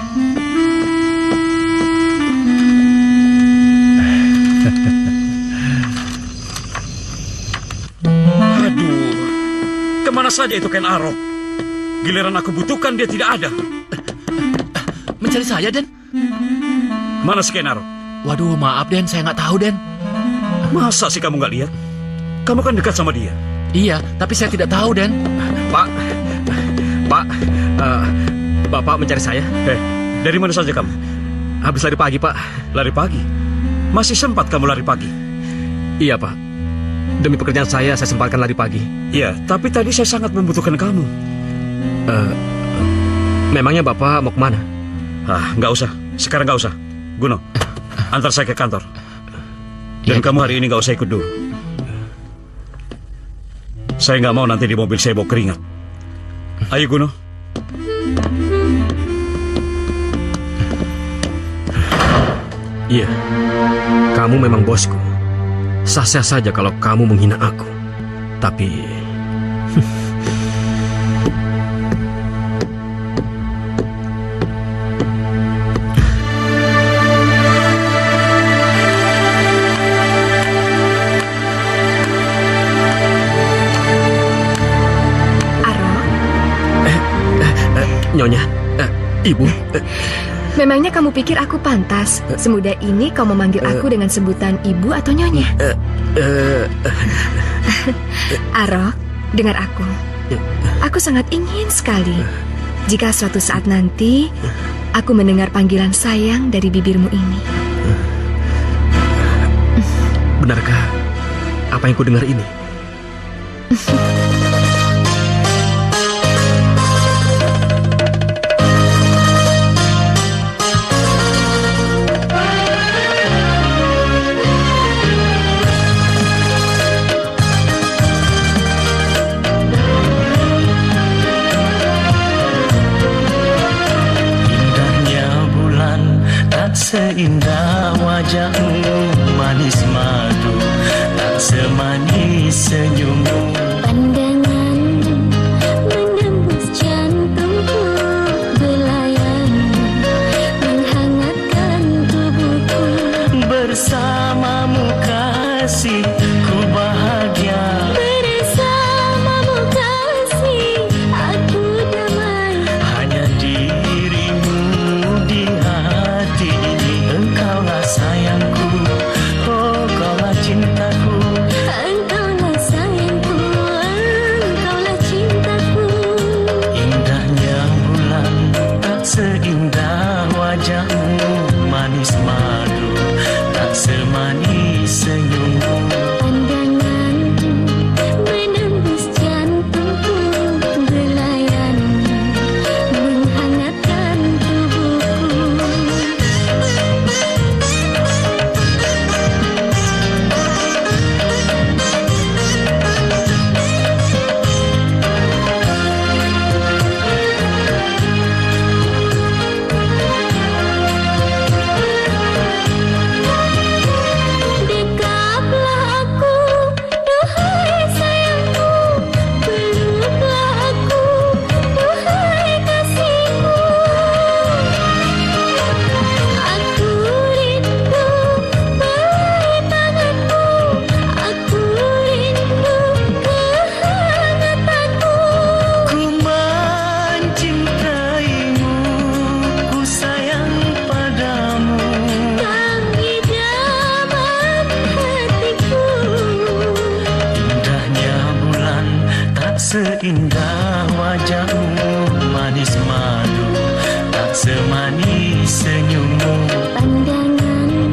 Aduh, kemana saja itu Ken Arok? Giliran aku butuhkan dia tidak ada. Mencari saya, Den? Mana si Ken Arok? Waduh, maaf, Den. Saya nggak tahu, Den. Masa sih kamu nggak lihat? Kamu kan dekat sama dia. Iya, tapi saya tidak tahu, Den. Pak, Bapak mencari saya. Dari mana saja kamu? Habis lari pagi, Pak. Lari pagi? Masih sempat kamu lari pagi? Iya, Pak. Demi pekerjaan saya sempatkan lari pagi. Iya, tapi tadi saya sangat membutuhkan kamu. Memangnya Bapak mau kemana? Nggak usah. Sekarang nggak usah. Guno, antar saya ke kantor. Dan kamu hari ini nggak usah ikut dulu. Saya nggak mau nanti di mobil saya bawa keringat. Ayo, Guno. Iya, kamu memang bosku. Sah-sah saja kalau kamu menghina aku. Tapi... Nyonya, Ibu. Memangnya kamu pikir aku pantas semudah ini kau memanggil aku dengan sebutan ibu atau nyonya? Arok, dengar aku. Aku sangat ingin sekali jika suatu saat nanti aku mendengar panggilan sayang dari bibirmu ini. Benarkah apa yang ku dengar ini? seindah wajahmu manis madu, tak semanis senyummu. Pandanganmu menembus jantungku, belayanmu menghangatkan tubuhku. Bersamamu kasih ku bahagia, bersamamu kasih aku damai. hanya dirimu di hati ini. Engkaulah sayangku, oh kaulah cintaku. Engkaulah sayangku, engkaulah cintaku. Indahnya bulan tak seindah wajahmu manis madu, tak semanis senyummu. Pandanganmu menembus jantungku, belayanmu menghangatkan tubuhku. Dekaplah aku, duhai sayangku, peluklah aku, duhai kasihku. Aku rindu peluk tanganmu, aku rindu kehangatanmu. Ku mencintaimu, ku sayang padamu. Kau idaman hatiku. Indahnya bulan tak seindah wajahmu manis madu, tak semanis senyummu. Pandanganmu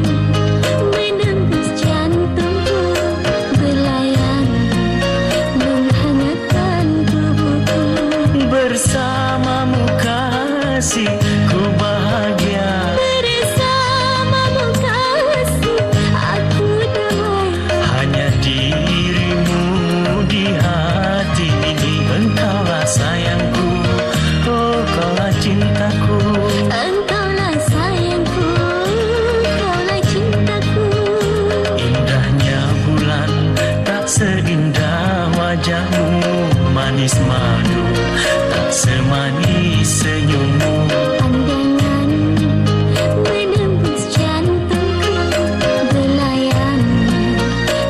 menembus jantungku, belayanmu menghangatkan tubuhku. Bersamamu kasih ku bahagia, Bersamamu kasih aku damai. hanya dirimu di hati ini. Engkaulah sayangku, oh kaulah cintaku. Engkaulah sayangku, engkaulah cintaku. Indahnya bulan tak seindah wajahmu manis madu, tak semanis senyummu. Pandanganmu menembus jantungku, belayanmu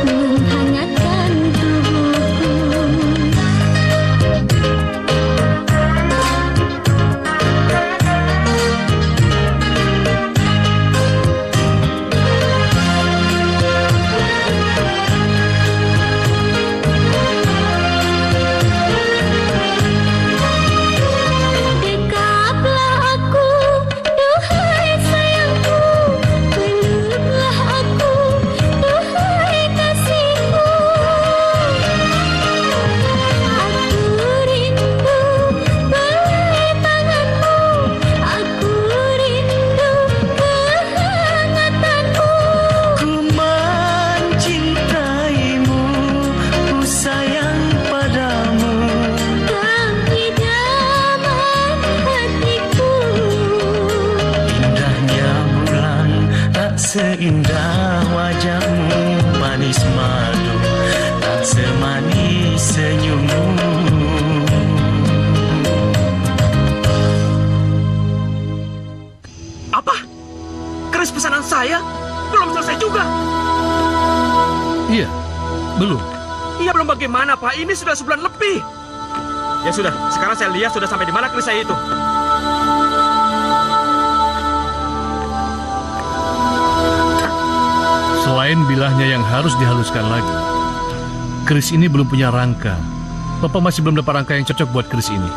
menghangatkan tubuhku. Dekaplah aku, duhai sayangku, peluklah aku, duhai kasihku. Aku rindu peluk tanganmu, aku rindu kehangatanmu. Ku mencintaimu, ku sayang padamu. Kau idaman hatiku. Indahnya bulan tak seindah wajahmu manis madu, tak semanis senyummu. Apa? Keris pesanan saya belum selesai juga. Iya, belum. Iya belum bagaimana Pak? Ini sudah sebulan lebih. Ya sudah, sekarang saya lihat sudah sampai di mana keris saya itu. Selain bilahnya yang harus dihaluskan lagi, keris ini belum punya rangka. Bapak masih belum dapat rangka yang cocok buat keris ini.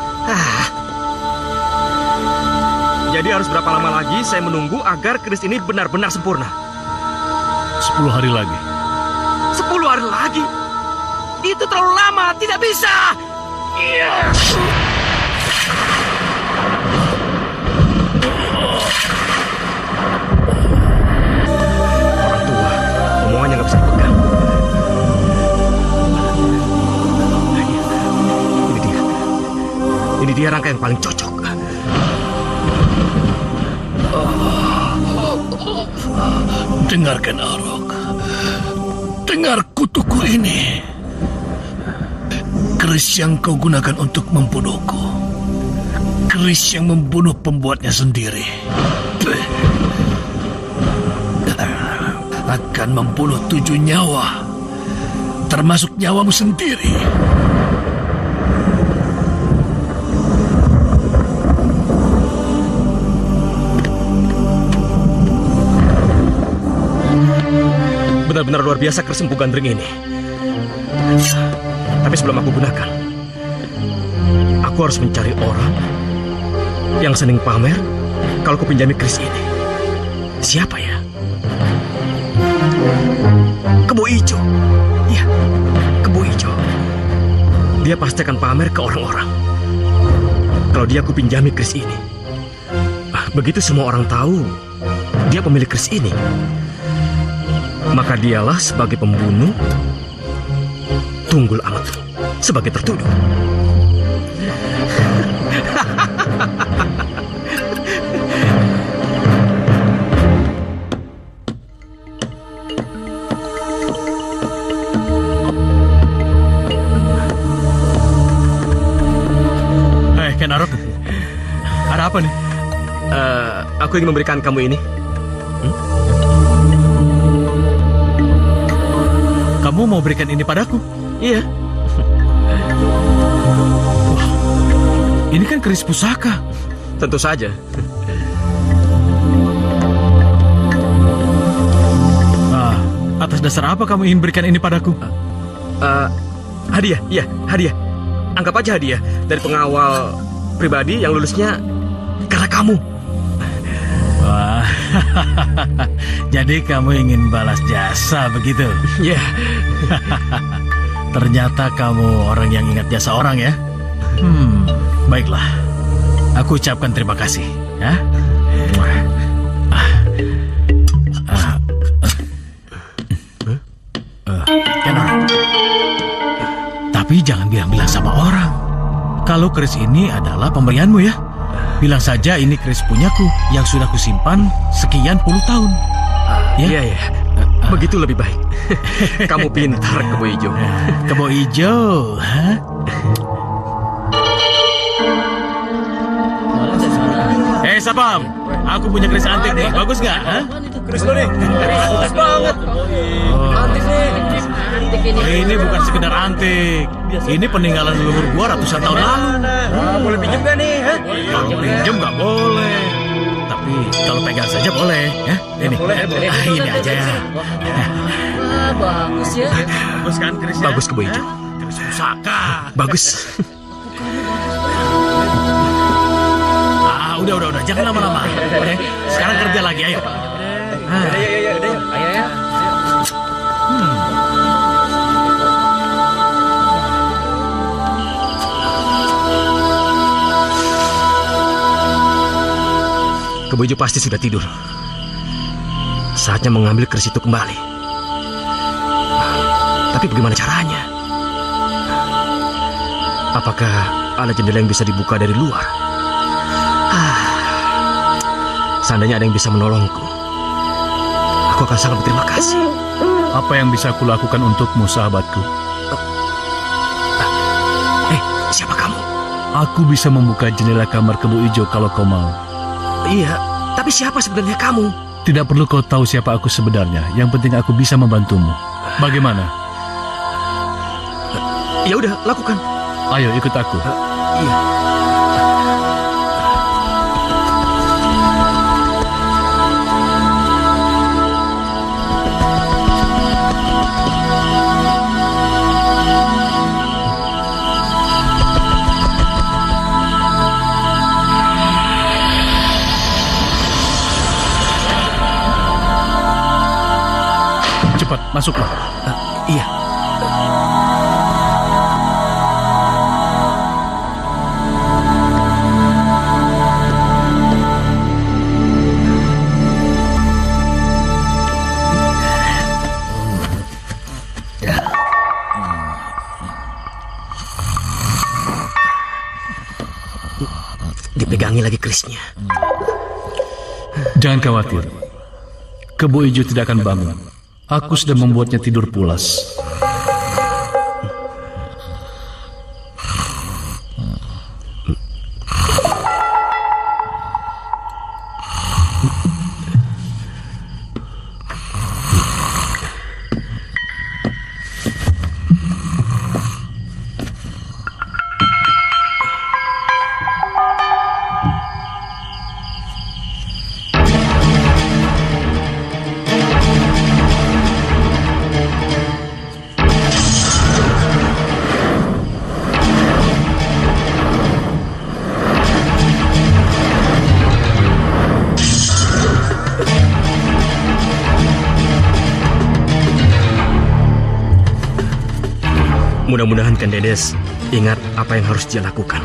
Jadi harus berapa lama lagi saya menunggu agar keris ini benar-benar sempurna? 10 hari lagi. 10 hari lagi? Itu terlalu lama, tidak bisa. Iya. Orang tua, omongannya nggak bisa dipegang. Ini dia rangka yang paling cocok. Dengarkan Arok. Dengar kutuku ini. Keris yang kau gunakan untuk membunuhku. Keris yang membunuh pembuatnya sendiri. Akan membunuh 7 nyawa. Termasuk nyawamu sendiri. Benar-benar luar biasa keris Empu Gandring ini. Tapi sebelum aku gunakan, aku harus mencari orang yang seneng pamer kalau aku pinjami keris ini. Siapa ya? Kebo Ijo. Iya, Kebo Ijo. Dia pasti akan pamer ke orang-orang kalau dia aku pinjami keris ini. Begitu semua orang tahu dia pemilik keris ini, maka dialah sebagai pembunuh, Tunggul Ametu sebagai tertuduh. Ken Arok, ada apa nih? Aku ingin memberikan kamu ini. Kamu mau berikan ini padaku? Iya. Wah, ini kan keris pusaka. Tentu saja. Atas dasar apa kamu ingin berikan ini padaku? Hadiah, iya, hadiah. Anggap aja hadiah dari pengawal pribadi yang lulusnya karena kamu. Wah, jadi kamu ingin balas jasa begitu? Iya. Ternyata kamu orang yang ingat jasa orang ya? Baiklah. Aku ucapkan terima kasih. Ya? Tapi jangan bilang-bilang sama orang. Kalau keris ini adalah pemberianmu ya. Bilang saja ini keris punyaku yang sudah kusimpan sekian puluh tahun. Iya, iya. Begitu lebih baik. Kamu pintar, Kebo Ijo. Kebo Ijo, ha? Sapam, aku punya keris antik nih. Bagus nggak? Keris lo nih. Bagus banget. Antik nih. Ini bukan sekedar antik. Ini peninggalan leluhur gua ratusan tahun lalu. Boleh pinjam gak nih? Kalau pinjam nggak boleh. Tapi kalau pegang saja boleh. Ya, ini. Ini aja ya. Bagus ya. Bagus kan kerisnya? Bagus, Kebo Ijo. Keris pusaka. Bagus. Udah, jangan lama-lama. Oke, sekarang kerja lagi, ayo. Ayo ya. Kebo Ijo pasti sudah tidur. Saatnya mengambil keris itu kembali. Tapi bagaimana caranya? Apakah ada jendela yang bisa dibuka dari luar? Seandainya ada yang bisa menolongku, aku akan sangat berterima kasih. Apa yang bisa aku lakukan untukmu, sahabatku? Siapa kamu? Aku bisa membuka jendela kamar Kebo Ijo kalau kau mau. Iya, tapi siapa sebenarnya kamu? Tidak perlu kau tahu siapa aku sebenarnya. Yang penting aku bisa membantumu. Bagaimana? Ya udah, lakukan. Ayo ikut aku. Iya. Cepat, masuklah. Iya. Dipegangi lagi kerisnya. Jangan khawatir. Kebo Ijo tidak akan bangun. Aku sudah membuatnya tidur pulas. Mudah-mudahan Ken Dedes ingat apa yang harus dia lakukan.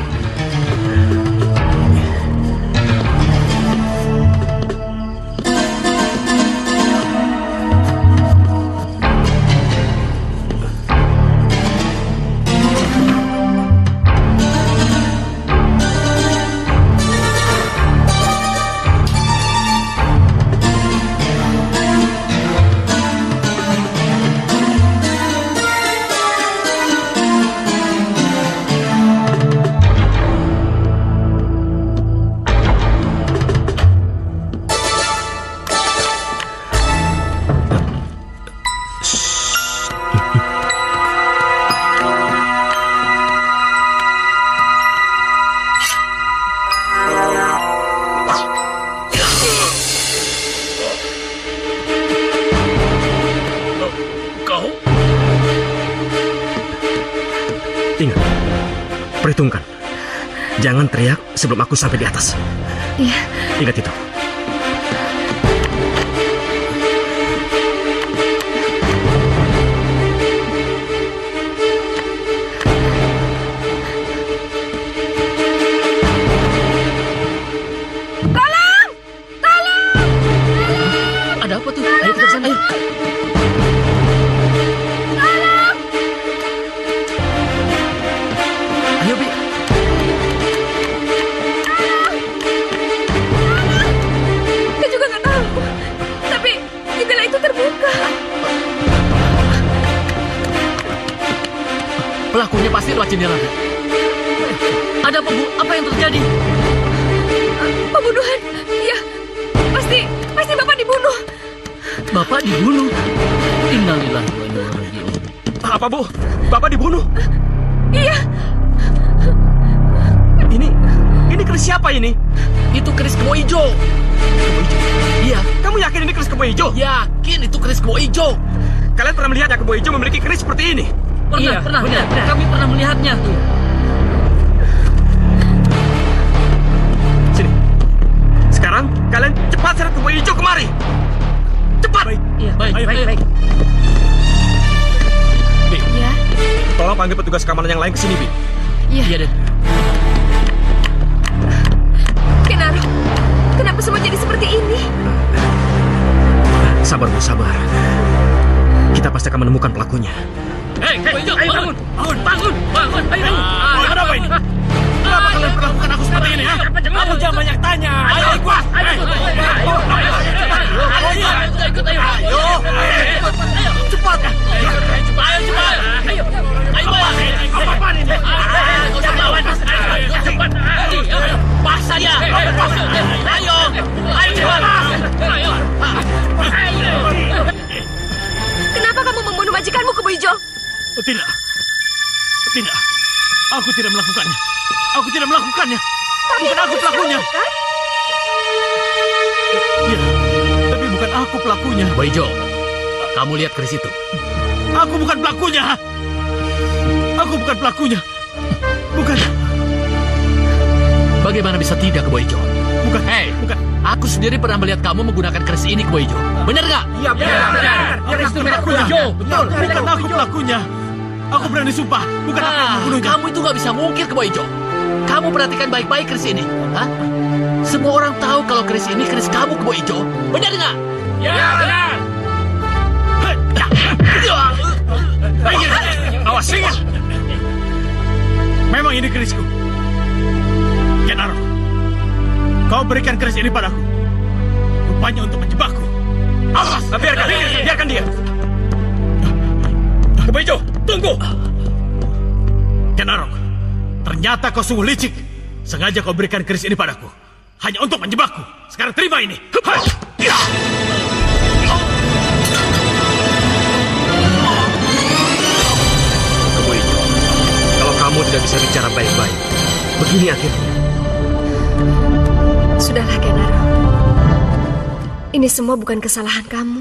Ingat, perhitungkan. Jangan teriak sebelum aku sampai di atas. Iya. Ingat itu. Tolong! Tolong! Ada apa tuh? Ayo kita kesana, ayo. Ayo, Bi. Saya juga nggak tahu. Tapi jendela itu terbuka. Pelakunya pasti lewat jendela. Ada apa, Bu? Apa yang terjadi? Pembunuhan. Iya. Pasti Bapak dibunuh. Bapak dibunuh? Innalillahi wa inna ilaihi raji'un. Apa, Bu? Bapak dibunuh? Iya. Ini keris siapa ini? Itu keris kebo ijo. Kebo ijo? Iya. Kamu yakin ini keris kebo ijo? Yakin itu keris kebo ijo. Kalian pernah melihat ya kebo ijo memiliki keris seperti ini? Pernah. Kami pernah melihatnya tuh. Sini. Sekarang kalian cepat seret kebo ijo kemari. Cepat. Baik. Bi. Ya. Tolong panggil petugas keamanan yang lain ke sini, Bi. Iya. Deh. Kenaro, kenapa semua jadi seperti ini? Sabar, Bu, sabar. Kita pasti akan menemukan pelakunya. Hei, ayo bangun, ayo. Ada apa ini? Kenapa kalian perlakukan aku seperti ini? Kamu jangan banyak tanya. Ayo ikut. Ayo. Cepat. Paksa dia. Ayo. Kenapa kamu membunuh majikanmu, Kebo Ijo? Tidak. Aku tidak melakukannya. Bukan aku pelakunya. Ya, tapi bukan aku pelakunya. Kebo Ijo, kamu lihat keris itu? Aku bukan pelakunya. Bukan. Bagaimana bisa tidak, Kebo Ijo? Bukan. Bukan. Aku sendiri pernah melihat kamu menggunakan keris ini, Kebo Ijo. Benar nggak? Iya, benar. Keris itu milik Kebo Ijo. Betul. Bukan aku pelakunya. Aku berani sumpah. Bukan aku yang membunuhnya. Kamu itu nggak bisa mungkir, Kebo Ijo. Kamu perhatikan baik-baik keris ini. Hah? Semua orang tahu kalau keris ini keris kamu, Kebo Ijo. Benar nggak? Ya, benar. Awas, ingat. Memang ini kerisku. Kenaro, kau berikan keris ini padaku. Rupanya untuk menjebakku. Awas, biarkan dia. Kebejo, tunggu. Ken Arok, ternyata kau sungguh licik. Sengaja kau berikan keris ini padaku, hanya untuk menjebakku. Sekarang terima ini. Kebejo, kalau kamu tidak bisa bicara baik-baik, begini akhirnya. Sudahlah, Ken Arok. Ini semua bukan kesalahan kamu.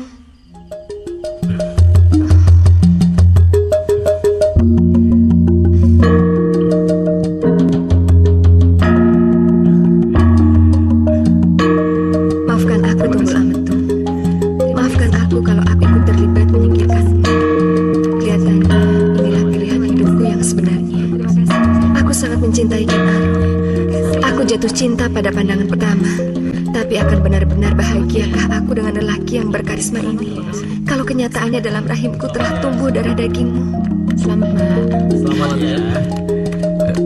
Maafkan aku, Tunggul Ametung. Maafkan aku kalau aku ikut terlibat menyingkirkanmu. Kelihatannya inilah pilihan hidupku yang sebenarnya. Aku sangat mencintai Ken Arok. Aku jatuh cinta pada pandangan pertama. Tapi akan benar-benar bahagiakah aku dengan lelaki yang berkarisma ini? Kalau kenyataannya dalam rahimku telah tumbuh darah dagingmu. Selamat malam. Selamat ya.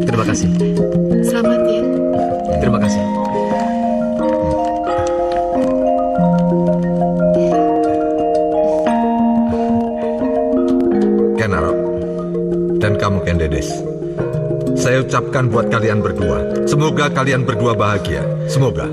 Terima kasih. Selamat ya. Terima kasih. Ken Arok dan kamu Ken Dedes, saya ucapkan buat kalian berdua, semoga kalian berdua bahagia. Semoga.